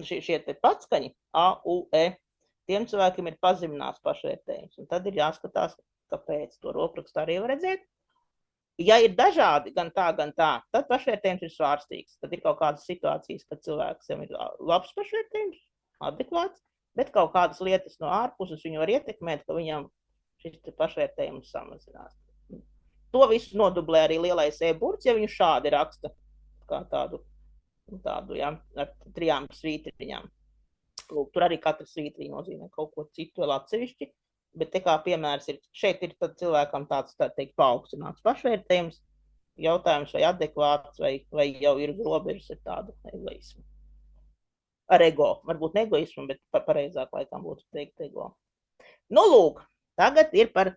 šie te patskaņi, A, U, E. Tiem cilvēkiem ir pazemināts pašvērtējums, un tad ir jāskatās, kāpēc to rokrakstā arī var redzēt. Ja ir dažādi, gan tā, tad pašvērtējums ir svārstīgs. Tad ir kaut kādas situācijas, kad cilvēks jau ir labs pašvērtējums, adekvāts, bet kaut kādas lietas no ārpuses viņu var ietekmēt, ka viņam šis pašvērtējums samazinās. To visu nodublē arī lielais e-burts, ja viņu šādi raksta, kā tādu ja, ar 3 svītriņām. Lūk, tur arī katra svītriņa nozīmē kaut ko citu vēl atsevišķi. Bet te kā piemērs ir, šeit ir tad cilvēkam tāds, tā teikt, paaugstināts pašvērtējums, jautājums vai adekvāts, vai jau ir uz robežas ar tādu egoismu. Ar ego, varbūt ne egoismu, bet pareizāk laikam būtu teikt ego. Lūk, tagad ir par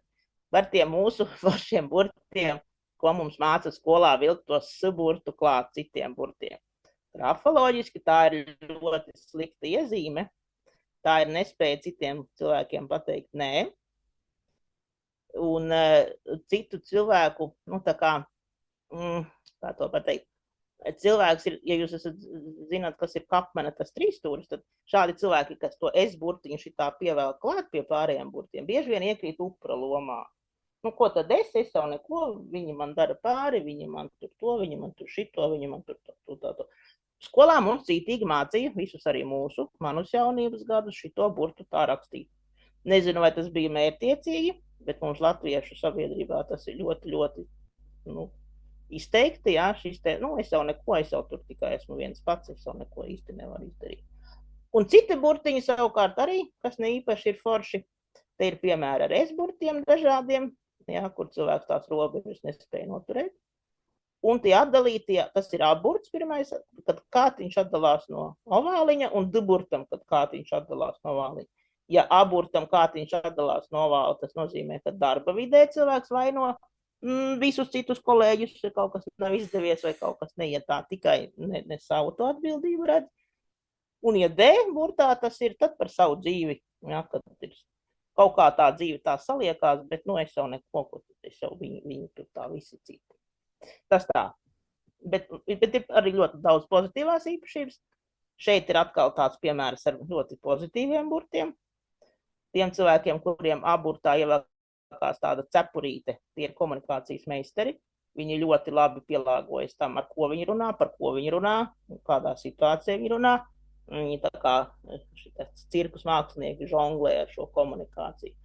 tiem mūsu foršiem burtiem, ko mums māca skolā vilkt tos burtu klāt citiem burtiem. Grafoloģiski tā ir ļoti slikta iezīme. Tā ir nespēja citiem cilvēkiem pateikt nē. Un citu cilvēku, tā kā to pateikt, cilvēks ir, ja jūs zināt, kas ir kapmena, tas 3 stūris, tad šādi cilvēki, kas to S burtiņu šitā pievēl klāt pie pārējiem burtiem, bieži vien iekrīt upura lomā. Ko tad es jau neko, viņi man dara pāri, viņi man tur to, viņi man tur šito, viņi man tur to. Skolā mums cītīgi mācīja, visus arī manus jaunības gadus, šito burtu tā rakstīt. Nezinu, vai tas bija mērķtiecīgi, bet mums latviešu sabiedrībā tas ir ļoti, ļoti izteikti. Jā, es jau neko, es jau tur tikai esmu viens pats, es jau neko īsti nevaru izdarīt. Un citi burtiņi savukārt arī, kas ne īpaši ir forši, te ir piemēra ar S-burtiem dažādiem, jā, kur cilvēks tās robežas nespēja noturēt. Un tie atdalītie, tas ir A-burts pirmais, kad kātiņš atdalās no ovāliņa, un D-burtam, kad kātiņš atdalās no ovāliņa. Ja A-burtam kātiņš atdalās no ovāla, tas nozīmē, ka darba vidē cilvēks vaino visus citus kolēģus, ja kaut kas nav izdevies vai kaut kas neiet tā, tikai ne savu to atbildību redz. Un ja D-burtā tas ir tad par savu dzīvi, ja, kad ir kaut kā tā dzīve tā saliekās, bet es jau neko, es jau viņi tur tā visi citi. Tas tā. Bet ir arī ļoti daudz pozitīvās īpašības. Šeit ir atkal tāds piemērs ar ļoti pozitīviem burtiem. Tiem cilvēkiem, kuriem A-burtā ievēlkās tāda cepurīte, tie ir komunikācijas meistari. Viņi ļoti labi pielāgojas tam, ar ko viņi runā, par ko viņi runā, kādā situācijā viņi runā. Viņi tā kā cirkus mākslinieki žonglē ar šo komunikāciju.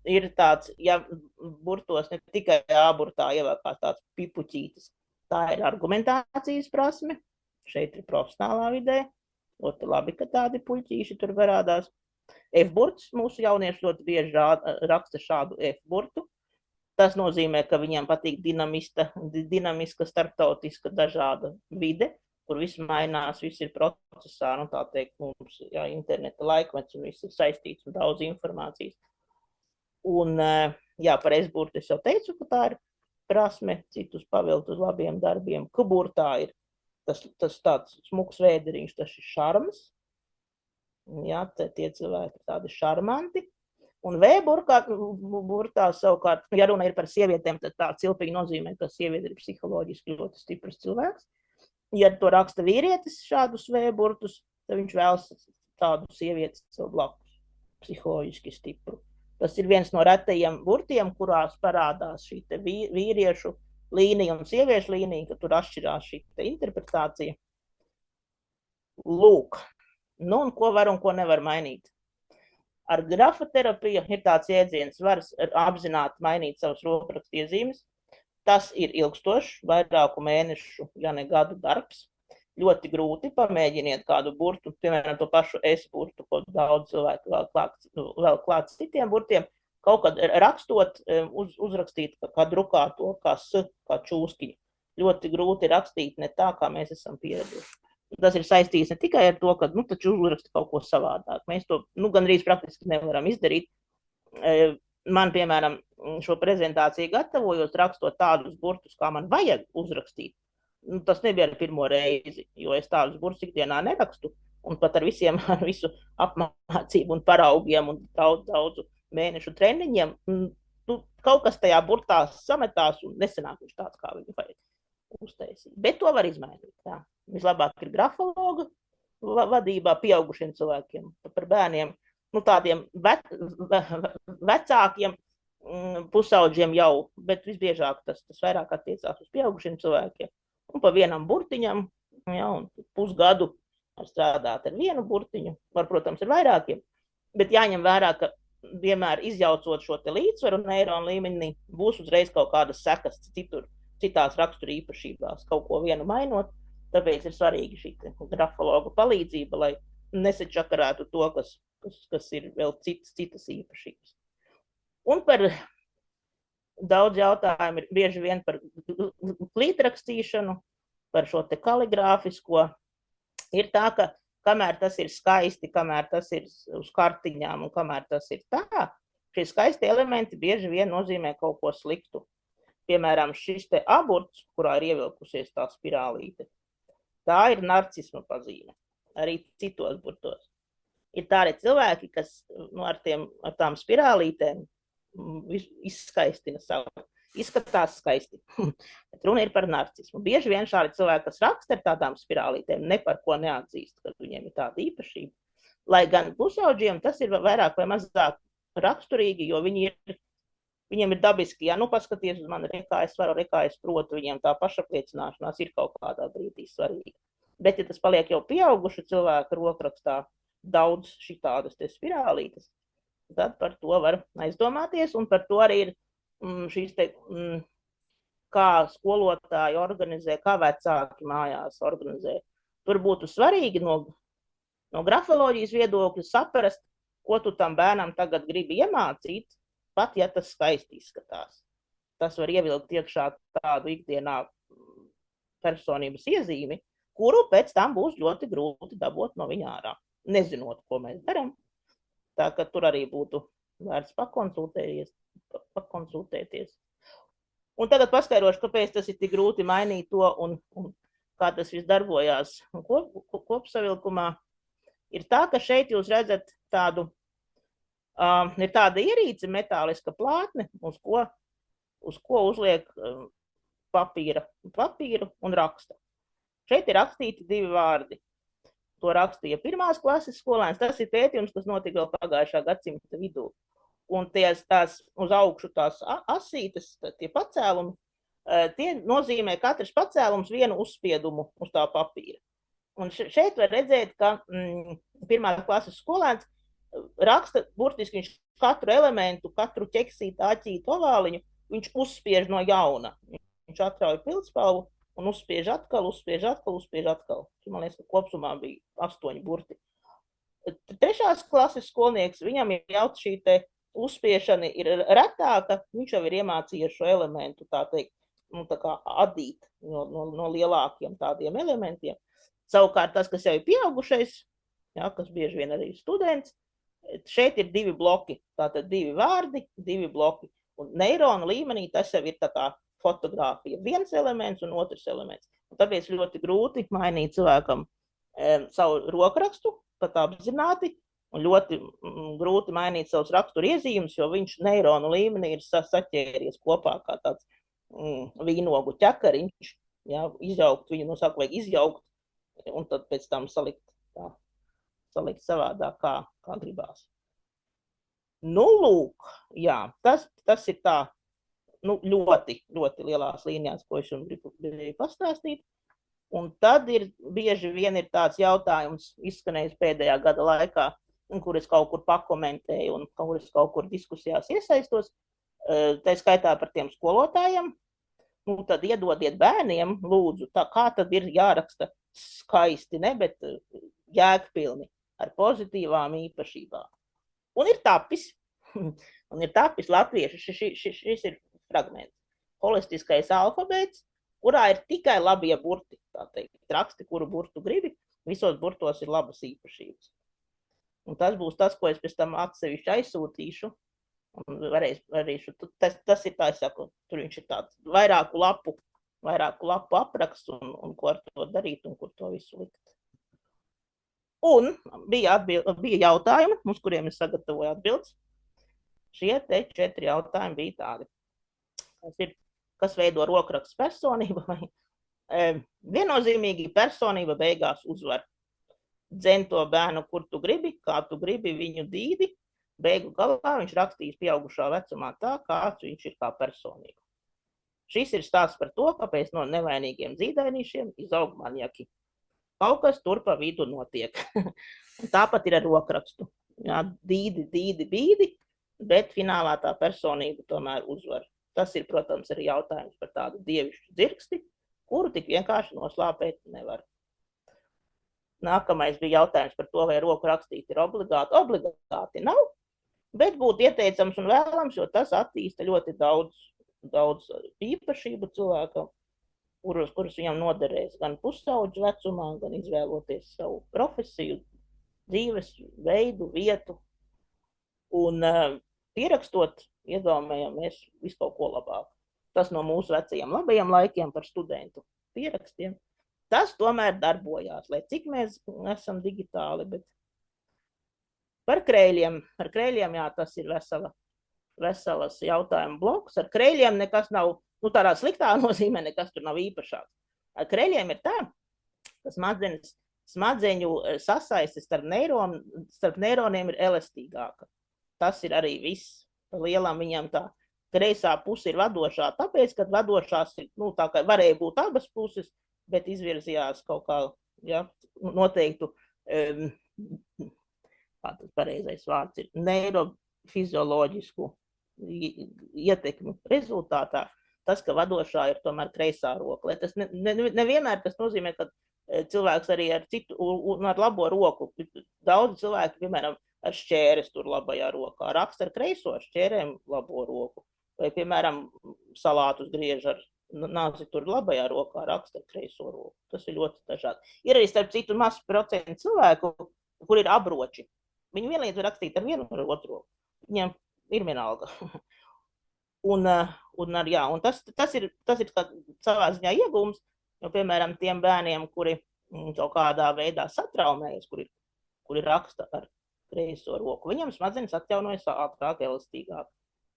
Ir tāds, ja burtos ne tikai A-burtā ievēlkās tāds pipuķītis, tā ir argumentācijas prasme. Šeit ir profesionālā vidē. Ļoti labi, ka tādi puļķīši tur parādās. F-burts mūsu jaunieši ļoti bieži raksta šādu F-burtu. Tas nozīmē, ka viņiem patīk dinamiska, starptautiska, dažāda vide, kur viss mainās, viss ir procesā, tā teikt, mums interneta laikmets un viss ir saistīts un daudz informācijas. Un, par S-burtu es jau teicu, ka tā ir prasme, citus pavilkt uz labiem darbiem. K-burtā ir tas tāds smuks vēderiņš, tas ir šarms. Jā, tie cilvēki tādi šarmanti. Un V-burtā savukārt, ja runa ir par sievietēm, tad tā cilpīgi nozīmē, ka sieviete ir psiholoģiski ļoti stiprs cilvēks. Ja to raksta vīrietis šādus V-burtus, tad viņš vēlas tādu sievieti sev blakus, psiholoģiski stipru. Tas ir viens no retajiem burtiem, kurās parādās šī te vīriešu līnija un sieviešu līnija, ka tur atšķirās šī te interpretācija. Lūk, un ko var un ko nevar mainīt. Ar grafoterapiju ir tāds jēdziens, var apzināti mainīt savas rokrakstu iezīmes. Tas ir ilgstošs, vairāku mēnešu, ja ne gadu darbs. Ļoti grūti, pamēģiniet kādu burtu, piemēram, to pašu S-burtu, ko daudz cilvēku vēl klāt citiem burtiem. Kaut kad rakstot, uzrakstīt kā drukāto, kā S, kā čūskiņu. Ļoti grūti rakstīt ne tā, kā mēs esam pieraduši. Tas ir saistīts ne tikai ar to, ka taču uzraksta kaut ko savādāk. Mēs to gandrīz praktiski nevaram izdarīt. Man, piemēram, šo prezentāciju gatavojot, rakstot tādus burtus, kā man vajag uzrakstīt. Tas nebija ar pirmo reizi, jo es tādus burtus ikdienā nerakstu. Un pat ar visu apmācību un paraugiem un daudzu mēnešu treniņiem, kaut kas tajā burtā sametās un nesanāk viņš tāds, kā viņu vajag uztaisīt. Bet to var izmainīt. Jā. Vislabāk ir grafologa vadībā pieaugušiem cilvēkiem, par bērniem, tādiem vecākiem pusauģiem jau, bet visbiežāk tas vairāk attiecās uz pieaugušiem cilvēkiem. Un pa vienam burtiņam, un pusgadu strādāt ar vienu burtiņu, var, protams, ar vairākiem, bet jāņem vērā, ka vienmēr izjaucot šo te līdzsvaru neironu līmenī, būs uzreiz kaut kādas sekas citās rakstura īpašībās, kaut ko vienu mainot. Tāpēc ir svarīgi šī grafologa palīdzība, lai nesačakarētu to, kas ir vēl citas īpašības. Un par daudz jautājumu ir bieži vien par klītrakstīšanu, par šo te kaligrāfisko. Ir tā, ka kamēr tas ir skaisti, kamēr tas ir uz kartiņām un kamēr tas ir tā, šie skaisti elementi bieži vien nozīmē kaut ko sliktu. Piemēram, šis te A-burts, kurā ir ievilkusies tā spirālīte. Tā ir narcisma pazīme, arī citos burtos. Ir tādi cilvēki, kas ar tām spirālītēm izskaistina savu, izskatās skaisti. Bet runa ir par narcismu. Bieži vien šādi cilvēki, kas raksta ar tādām spirālītēm, ne par ko neatzīst, ka viņiem ir tāda īpašība. Lai gan pusauģiem tas ir vairāk vai mazāk raksturīgi, jo viņiem ir dabiski, paskaties uz mani, kā es varu, kā es protu, viņiem tā pašapliecināšanās ir kaut kādā brīdī svarīga. Bet, ja tas paliek jau pieaugušu cilvēku rokrakstā daudz šitādas te spirālītes, tad par to var aizdomāties, un par to arī ir šīs te, kā skolotāji organizē, kā vecāki mājās organizē. Tur būtu svarīgi no grafoloģijas viedokļa saprast, ko tu tam bērnam tagad gribi iemācīt, pat ja tas skaisti izskatās. Tas var ievilkt iekšā tādu ikdienā personības iezīmi, kuru pēc tam būs ļoti grūti dabūt no viņa ārā, nezinot, ko mēs darām. Tā ka tur arī būtu vērts pakonsultēties. Un tagad paskaidrošu, kāpēc tas ir tik grūti mainīt to un kā tas viss darbojās kopsavilkumā. Ir tā, ka šeit jūs redzat tādu, ir tāda ierīce, metāliska plātne, uz ko uzliek papīru un raksta. Šeit ir rakstīti 2 vārdi. To rakstīja 1. klases skolēns. Tas ir pētījums, kas notika vēl pagājušā gadsimta vidū. Un tās uz augšu tās asītes, tie pacēlumi, tie nozīmē katrs pacēlums vienu uzspiedumu uz tā papīra. Un šeit var redzēt, ka 1. klases skolēns raksta burtiski viņš katru elementu, katru ķeksītu, āķītu, ovāliņu, viņš uzspiež no jauna. Viņš atrauj pildspalvu un uzspiež atkal. Man liekas, ka kopsumā bija 8 burti. 3. klases skolnieks, viņam jau šī te uzspiešana ir retāka, viņš jau ir iemācījies šo elementu, tā teikt, tā kā adīt no lielākiem tādiem elementiem. Savukārt tas, kas jau ir pieaugušais, kas bieži vien arī students, šeit ir 2 bloki, tātad 2 vārdi, 2 bloki. Un neironu līmenī tas jau ir tā kā fotogrāfija, viens elements un otrs elements. Un tāpēc ļoti grūti mainīt cilvēkam savu rokrakstu, pat apzināti, un ļoti grūti mainīt savus raksturu iezīmes, jo viņš neironu līmenī ir saķēries kopā kā tāds vīnogu ķekariņš, izjaukt viņu, saka, vajag izjaukt, un tad pēc tam salikt savādā, kā gribās. Nu, lūk, tas ir tā, ļoti, ļoti lielās līnijās, ko es jums gribu pastāstīt. Un tad bieži vien ir tāds jautājums izskanējis pēdējā gada laikā, kur es kaut kur pakomentēju un kur es kaut kur diskusijās iesaistos, tā skaitā par tiem skolotājiem. Tad iedodiet bērniem, lūdzu, kā tad ir jāraksta skaisti, ne, bet jēgpilni, ar pozitīvām īpašībām. Un ir tapis latviešu, šis ir fragments. Holistiskais alfabēts, kurā ir tikai labie burti, tā teikt, raksti, kuru burtu gribi, visos burtos ir labas īpašības. Un tas būs tas, ko es pēc tam atsevišķi aizsūtīšu, un varēšu, tas ir tā, es saku, tur viņš ir tāds vairāku lapu apraksts, un ko ar to darīt, un kur to visu likt. Un bija jautājumi, uz kuriem es sagatavoju atbildes. Šie te 4 jautājumi bija tādi. Tas ir, kas veido rokraksts personību, vai viennozīmīgi personība beigās uzvar. Dzen to bērnu, kur tu gribi, kā tu gribi viņu dīdi, beigu galā viņš rakstīs pieaugušā vecumā tā, kāds viņš ir kā personība. Šis ir stāsts par to, kāpēc no nevainīgiem zīdainīšiem izaug maniaki. Kaut kas tur pa vidu notiek. Tāpat ir ar rokrakstu. Dīdi, bīdi, bet finālā tā personība tomēr uzvar. Tas ir, protams, arī jautājums par tādu dievišķu dzirksti, kuru tik vienkārši noslāpēt nevar. Nākamais bija jautājums par to, vai roku rakstīt ir obligāti. Obligāti nav, bet būtu ieteicams un vēlams, jo tas attīsta ļoti daudz īpašību cilvēkam, kuras viņam noderēs gan pusaudžu vecumā, gan izvēloties savu profesiju, dzīves veidu, vietu. Un pierakstot, iedomājam mēs visu kaut ko labāk. Tas no mūsu vecajiem labajiem laikiem par studentu pierakstiem. Tas tomēr darbojās, lai cik mēs esam digitāli, bet par krēļiem, tas ir veselas jautājumu bloks. Ar krēļiem nekas nav, tādā sliktā nozīmē nekas tur nav īpašāks. Ar krēļiem ir tā, ka smadzeņu sasaiste starp neironiem ir elastīgāka. Tas ir arī viss. Lielam viņam tā kreisā puse ir vadošā, tāpēc, ka vadošās ir, tā kā varēja būt abas puses, bet izvirzījās kaut kā, noteiktu, kā tas pareizais vārds ir, neirofizioloģisku ietekmi rezultātā. Tas, ka vadošā ir tomēr kreisā roka. Tas nevienmēr tas nozīmē, ka cilvēks arī ar citu, un ar labo roku. Daudz cilvēki, piemēram, ar šķēres tur labajā rokā, raksta ar kreiso šķērēm labo roku. Vai, piemēram, salātus griež ar nāzi tur labajā rokā, raksta ar kreiso roku. Tas ir ļoti dažādi. Ir arī starp citu mazs procents cilvēku, kur ir abroči. Viņi vienlīdz var rakstīt ar vienu un ar otru. Viņiem ir vienalga. un tas ir savā ziņā iegūms, jo, piemēram, tiem bērniem, kuri kaut kādā veidā satraumējas, kuri raksta ar kreiso roku, viņiem smadzenes atjaunojas ātrāk, elastīgāk,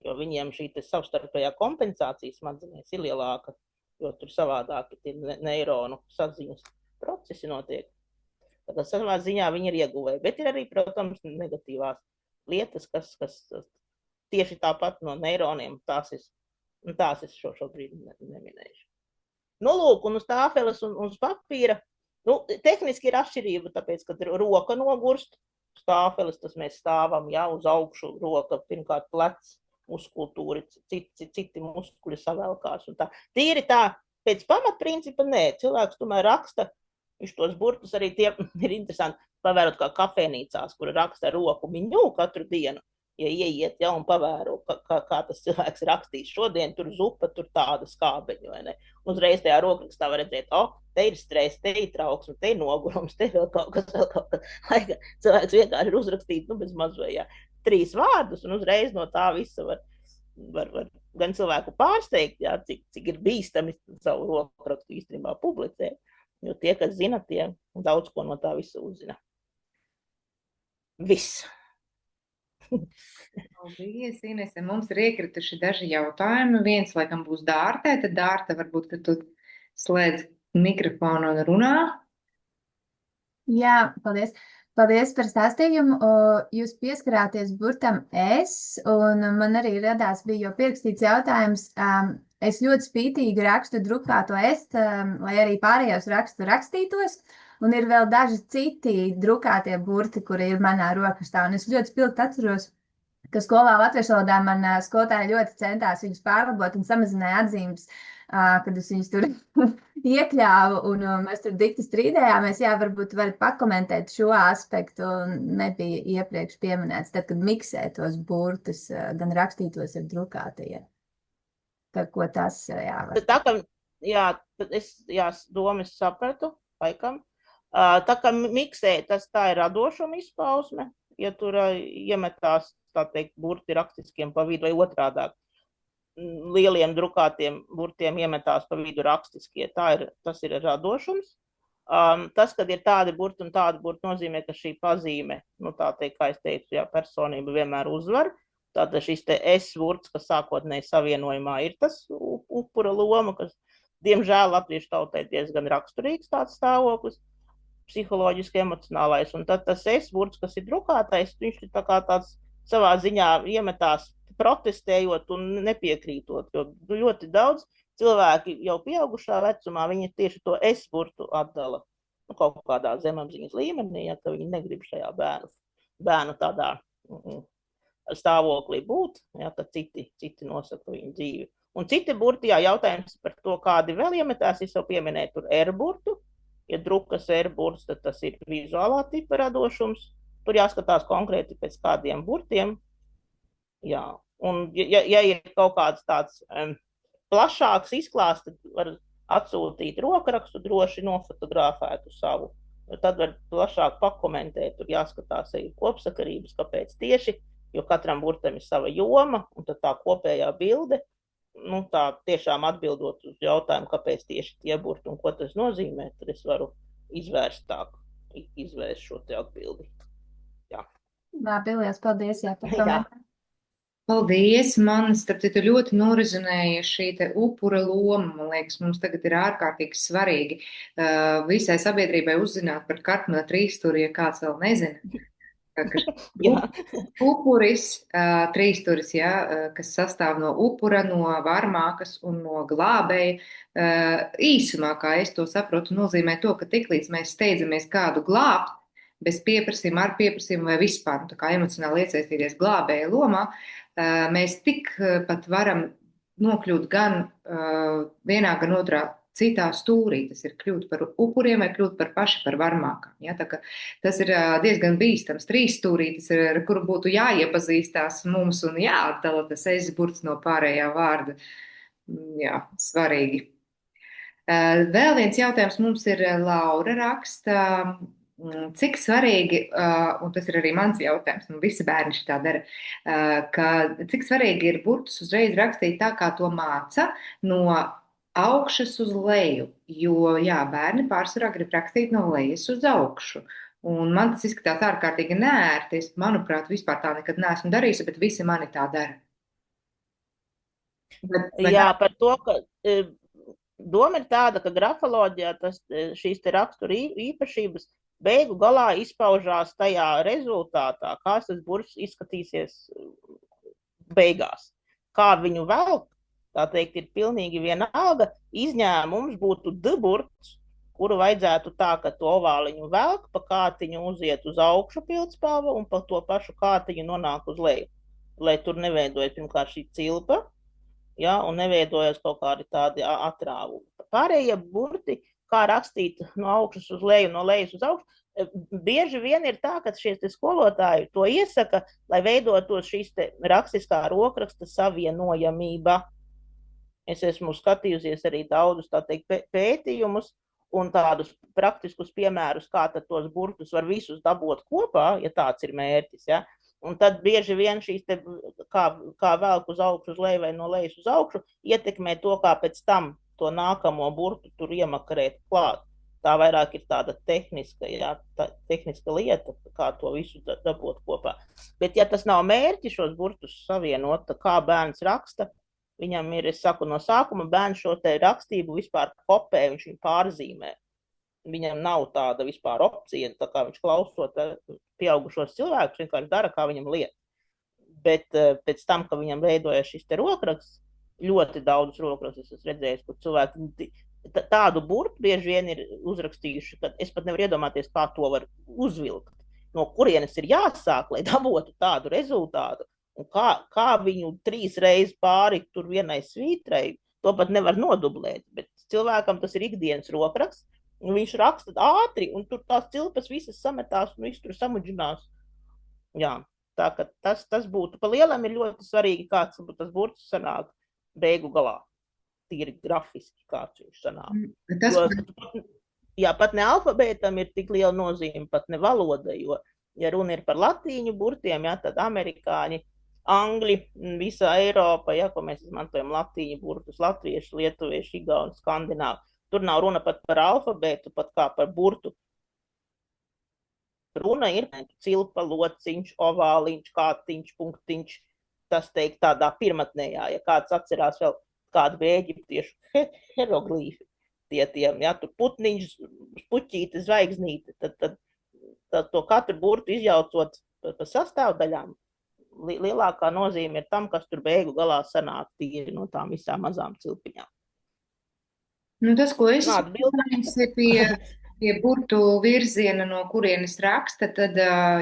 jo viņiem šī savstarpējā kompensācija smadzenēs ir lielāka, jo tur savādāk tie neironu saziņas procesi notiek. Tad savā ziņā viņi ir ieguvēji, bet ir arī, protams, negatīvās lietas, kas tieši tāpat no neironiem, tās es šobrīd neminēšu. Nu, lūk, un uz tāfeles un uz papīra, tehniski ir atšķirība, tāpēc, kad roka nogurst, uz tāfeles, tas mēs stāvam, uz augšu roka, pirmkārt plecs, muskultūri, citi muskuļi savelkās un tā. Tīri tā, pēc pamatprincipa, nē, cilvēks tomēr raksta, viņš tos burtus arī tie ir interesanti, pavērot kā kafēnīcās, kur raksta roku miņu katru dienu, ja ieiet, un pavēro, kā tas cilvēks rakstīs šodien, tur zupa, tur tāda skābeņa, vai ne? Uzreiz tajā rokrakstā var redzēt, te ir stress, te ir trauksme, te ir nogurums, te vēl kaut kas. Lai cilvēks vienkārši ir uzrakstīt, bez mazvējā 3 vārdus, un uzreiz no tā visa var gan cilvēku pārsteigt, cik ir bīstami savu rokrakstu īstenībā publicēt, jo tie, kas zina, tie daudz ko no tā visa uzzina. Viss. Paldies, Inese. Mums ir iekrituši daži jautājumi. Viens, laikam, būs Dārtē, tad Dārta, varbūt, ka tu slēdz mikrofonu un runā. Jā, paldies. Paldies par stāstījumu. Jūs pieskarāties burtam es, un man arī bija jau pierakstīts jautājums. Es ļoti spītīgi rakstu drukāto es, lai arī pārējos rakstu rakstītos, un ir vēl daži citi drukātie burti, kuri ir manā rokrakstā, un es ļoti spilgti atceros, ka skolā latviešu valodā man skolotāji ļoti centās viņus pārlabot un samazināja atzīmes, kad es viņus tur iekļāvu, un mēs tur dikti strīdējāmies. Jā, varbūt varat pakomentēt šo aspektu, nebija iepriekš pieminēts, tad, kad miksē tos burtus, gan rakstītos ar drukātajiem. Tad, ko tas, domas sapratu, laikam. Tā kā miksē, tā ir radošuma izpausme, ja tur iemetās, tā teikt, burti rakstiskiem pa vidu vai otrādāk. Lieliem drukātiem burtiem iemetās pa vidu rakstiskie. Tas ir radošums. Tas, kad ir tādi burti un tādi burti, nozīmē, ka šī pazīme, tā teikt, kā es teicu, personība vienmēr uzvar. Tātad šis te es burts, kas sākotnēji savienojumā ir tas upura loma, kas, diemžēl, latviešu tautai diezgan raksturīgs tāds stāvoklis, psiholoģiski emocionālais. Un tad tas es burts, kas ir drukātais, viņš ir tā kā tāds savā ziņā iemetās protestējot un nepiekrītot, jo ļoti daudz cilvēki jau pieaugušā vecumā, viņi tieši to es burtu atdala kaut kādā zemapziņas līmenī, ka viņi negrib šajā bērnu tādā stāvoklī būt, ka citi nosaka viņu dzīvi. Un citi burti, jautājums par to, kādi vēl iemetās, es jau pieminēju tur R-burtu. Ja drukas R-burts, tad tas ir vizuālā tipa radošums. Tur jāskatās konkrēti pēc kādiem burtiem. Jā. Un ja ir kaut kāds tāds plašāks izklāsts, tad var atsūtīt rokrakstu, droši nofotografētu savu. Tad var plašāk pakomentēt, tur jāskatās arī kopsakarības, kāpēc tieši, jo katram burtam ir sava joma, un tad tā kopējā bilde, tā tiešām atbildot uz jautājumu, kāpēc tieši tie burti un ko tas nozīmē, tad es varu izvērst šo te atbildi. Jā. Labi, liels paldies, par komentāru. Paldies, man starp citu ļoti norezinēja šī te upura loma. Man liekas, mums tagad ir ārkārtīgi svarīgi visai sabiedrībai uzzināt par Karpmana trīsstūri, ja kāds vēl nezina. Upuris, trīsstūris, kas sastāv no upura, no varmākas un no glābēja. Īsumā, kā es to saprotu, nozīmē to, ka tiklīdz mēs steidzamies kādu glābt, bez pieprasījuma, ar pieprasījumu vai vispār, tā kā emocionāli iesaistīties glābēja lomā, mēs tik pat varam nokļūt gan vienā, gan otrā citā stūrī, tas ir kļūt par upuriem vai kļūt par paši par varmākām. Ja? Tā ka tas ir diezgan bīstams. 3 stūrī, tas ir, ar kuru būtu jāiepazīstās mums un jāatdala tas burts no pārējā vārda. Jā, svarīgi. Vēl viens jautājums mums ir Laura raksta. Cik svarīgi, un tas ir arī mans jautājums, un visi bērni šitā dara, ka cik svarīgi ir burtus uzreiz rakstīt tā, kā to māca, no augšas uz leju, jo, jā, bērni pārsvarā grib rakstīt no lejas uz augšu. Un man tas izskatās ārkārtīgi neērti. Es, manuprāt, vispār tā nekad neesmu darījusi, bet visi mani tā dara. Jā, par to, ka doma ir tāda, ka grafoloģijā šīs te rakstura īpašības beigu galā izpaužās tajā rezultātā, kā tas burts izskatīsies beigās. Kā viņu velk, tā teikt, ir pilnīgi vienalga. Izņēmums būtu D-burts, kuru vajadzētu tā, ka to ovāliņu velk, pa kātiņu uziet uz augšu pildspalva un pa to pašu kātiņu nonāk uz leju, lai tur neveidojas pirmkārt šī cilpa, ja, un neveidojas kaut kādi tādi atrāvumi. Pārējie burti, kā rakstīt no augšas uz leju, no lejas uz augšu, bieži vien ir tā, ka šie skolotāji to iesaka, lai veidotos šīs te rakstiskā rokraksta savienojamība. Es esmu skatījusies arī daudzus, tā teikt, pētījumus un tādus praktiskus piemērus, kā tad tos burtus var visus dabot kopā, ja tāds ir mērķis, ja. Un tad bieži vien šīs te, kā velk uz augšu uz leju vai no lejas uz augšu, ietekmē to, kā pēc tam to nākamo burtu tur iemakarēt klāt. Tā vairāk ir tāda tehniska lieta, kā to visu dabūt kopā. Bet ja tas nav mērķi šos burtus savienot, kā bērns raksta, viņam ir, es saku, no sākuma bērns šo te rakstību vispār kopē, viņš viņu pārzīmē. Viņam nav tāda vispār opcija, tā kā viņš klausot pieaugušos cilvēkus, vienkārši dara, kā viņam liek. Bet pēc tam, ka viņam veidojas šis te rokraksts, ļoti daudz rokrakstus es redzēju, kur cilvēki tādu burtu bieži vien ir uzrakstījuši, ka es pat nevaru iedomāties, kā to var uzvilkt. No kurienes ir jāsāk, lai dabūtu tādu rezultātu, un kā viņu 3 reizes pāri tur vienai svītrei, to pat nevar nodublēt, bet cilvēkam tas ir ikdienas rokraksts, un viņš raksta ātri, un tur tās cilpas visas sametās, un viss tur samudžinās. Jā, tā ka tas būtu, pa lielam ir ļoti svarīgi, kāds tas burts sanāk beigu galā. Tīri grafiski, kāds viņš sanāk. Jā, pat ne alfabētam ir tik liela nozīme, pat ne valodai, jo, ja runa ir par latīņu burtiem, jā, tad amerikāņi, angļi, visa Eiropa, jā, ko mēs izmantojam latīņu burtus, latvieši, lietuvieši, igauni, skandināvi. Tur nav runa pat par alfabētu, pat kā par burtu. Runa ir cilpa, lociņš, ovāliņš, kātiņš, punktiņš, tas teikt tādā pirmatnējā, ja kāds atcerās vēl kādu bija eģiptiešu hieroglīfi, ja, tur putniņš, puķīte, zvaigznīte, tad to katru burtu izjaucot pa sastāvdaļām, lielākā nozīme ir tam, kas tur beigu galā sanāk tīri no tām visām mazām cilpiņām. Nu, tas, ko es saprotu, pie burtu virziena, no kurienes raksta, tad,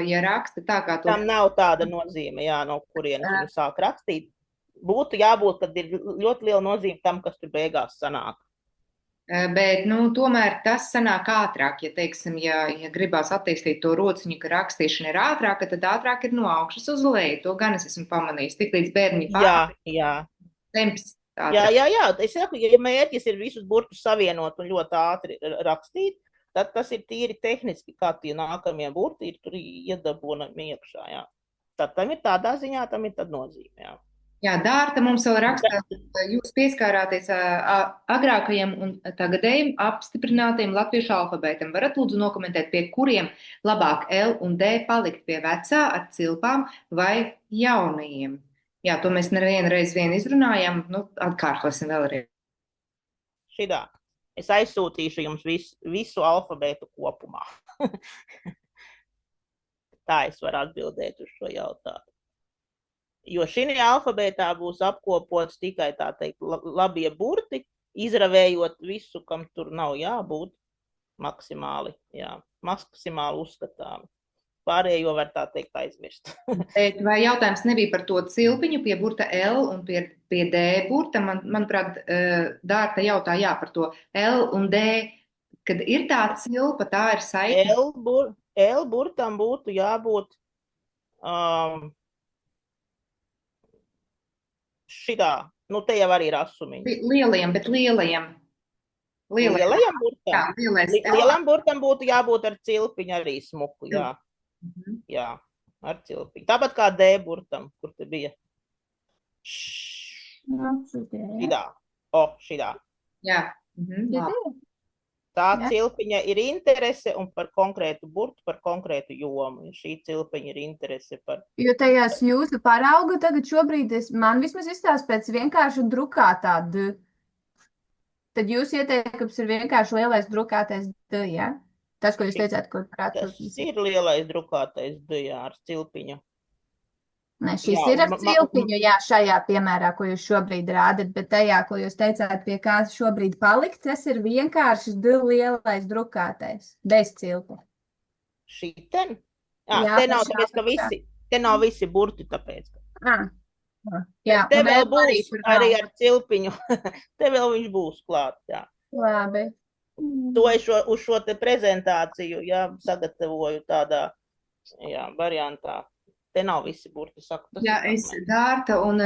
ja raksta tā, kā to... Tam nav tāda nozīme, jā, no kurienes viņi sāk rakstīt. Būtu jābūt, kad ir ļoti liela nozīme tam, kas tur beigās sanāk. Bet, nu, tomēr tas sanāk ātrāk, ja, teiksim, ja gribās attīstīt to rociņu, ka rakstīšana ir ātrāka, tad ātrāk ir no augšas uz leju. To gan es esmu pamanījis, tik līdz bērni temps. Jā, es saku, ja mērķis ir visus burtus savienot un ļoti ātri rakstīt, tad tas ir tīri tehniski, kā tie nākamie burti ir tur iedabonami iekšā, jā. Tad tam ir tādā ziņā, tam ir tad nozīme, jā. Jā, Dārta mums vēl rakstā, jūs pieskārāties agrākajiem un tagadējiem apstiprinātiem latviešu alfabētam. Varat lūdzu nokomentēt, pie kuriem labāk L un D palikt, pie vecā ar cilpām vai jaunajiem? Jā, to mēs nevienreiz izrunājam, nu, atkārtosim vēlreiz. Šidā. Es aizsūtīšu jums visu alfabētu kopumā. Tā es varu atbildēt uz šo jautājumu. Jo šī alfabētā būs apkopots tikai tā teikt labie burti, izravējot visu, kam tur nav jābūt maksimāli uzskatāmi. pārējo var tā teikt aizmirst. Bet vai jautājums nebija par to cilpiņu pie burta L un pie D burta? Manuprāt, Dārta jautā jā par to L un D, kad ir tā cilpa, tā ir saikne. L burtam būtu jābūt šitā, nu te jau arī ir asumiņi. Lielajam, bet lielajam. Lielajam burtam? Jā, lielais L. Lielam burtam būtu jābūt ar cilpiņu arī smuku, jā. Jā, ar cilpiņu. Tāpat kā D burtam, kur te bija. Šitā. Šitā. Jā. Labi. Tā cilpiņa ir interese un par konkrētu burtu, par konkrētu jomu. Šī cilpiņa ir interese par... Jo tajās jūsu parauga tagad šobrīd man vismaz izstāst pēc vienkārši drukātā D. Tad jūs ieteikums ir vienkārši lielais drukātais D, ja? Tas, ko jūs teicāt, ko prāt. Tas ir lielais drukātais D, jā, ar cilpiņu. Ne, šis ir ar cilpiņu, jā, šajā piemērā, ko jūs šobrīd rādat, bet tajā, ko jūs teicāt, pie kā šobrīd palikt, tas ir vienkārši D lielais drukātais, bez cilpa. Šiten? Jā, te nav tāpēc, ka te nav visi burti, tāpēc. Jā, te vēl būs arī ar cilpiņu. Te vēl viņš būs klāt, jā. Labi. To uz šo te prezentāciju, jā, sagatavoju tādā, jā, variantā. Te nav visi burti, saku. Jā, es Dārta un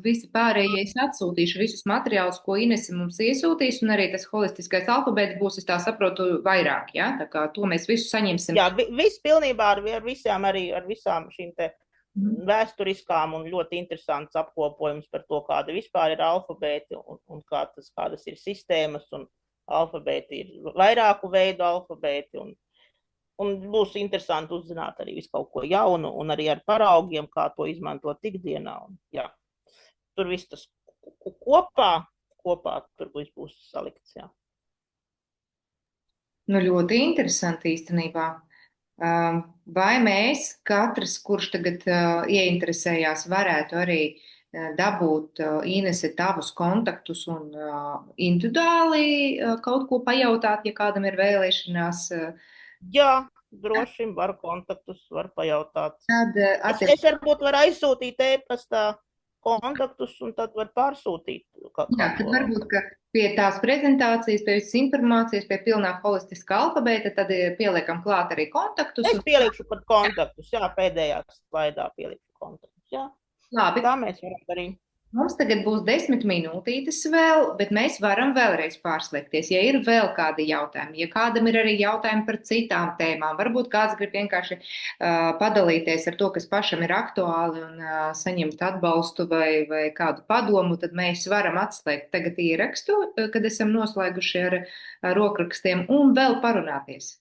visi pārējie es atsūtīšu visus materiālus, ko Inese mums iesūtīs, un arī tas holistiskais alfabēts būs, es tā saprotu, vairāk, jā? Tā kā to mēs visu saņemsim. Jā, viss pilnībā ar visām arī, ar visām šīm te vēsturiskām un ļoti interesants apkopojums par to, kāda vispār ir alfabēti un kādas ir sistēmas, un alfabēti ir vairāku veidu alfabēti, un būs interesanti uzzināt arī visu kaut ko jaunu, un arī ar paraugiem, kā to izmantot ikdienā. Un, jā. Tur viss tas kopā tur viss būs salikts, jā. Nu, ļoti interesanti īstenībā. Vai mēs, katrs, kurš tagad ieinteresējās, varētu arī dabūt Inese tavus kontaktus un individuāli kaut ko pajautāt, ja kādam ir vēlēšanās? Jā, droši var kontaktus, var pajautāt. Es varbūt varu aizsūtīt e-pastā kontaktus un tad var pārsūtīt. Jā, tad varbūt, ka pie tās prezentācijas, pie visas informācijas, pie pilnā holistiskā alfabēta, tad pieliekam klāt arī kontaktus. Es pielikšu pat kontaktus, jā, pēdējā slaidā pielikšu kontaktus, jā. Labi. Tā mēs varam darīt. Mums tagad būs 10 minūtītes vēl, bet mēs varam vēlreiz pārslēgties, ja ir vēl kādi jautājumi. Ja kādam ir arī jautājumi par citām tēmām, varbūt kāds grib vienkārši padalīties ar to, kas pašam ir aktuāli un saņemt atbalstu vai kādu padomu, tad mēs varam atslēgt tagad ierakstu, kad esam noslēguši ar rokrakstiem un vēl parunāties.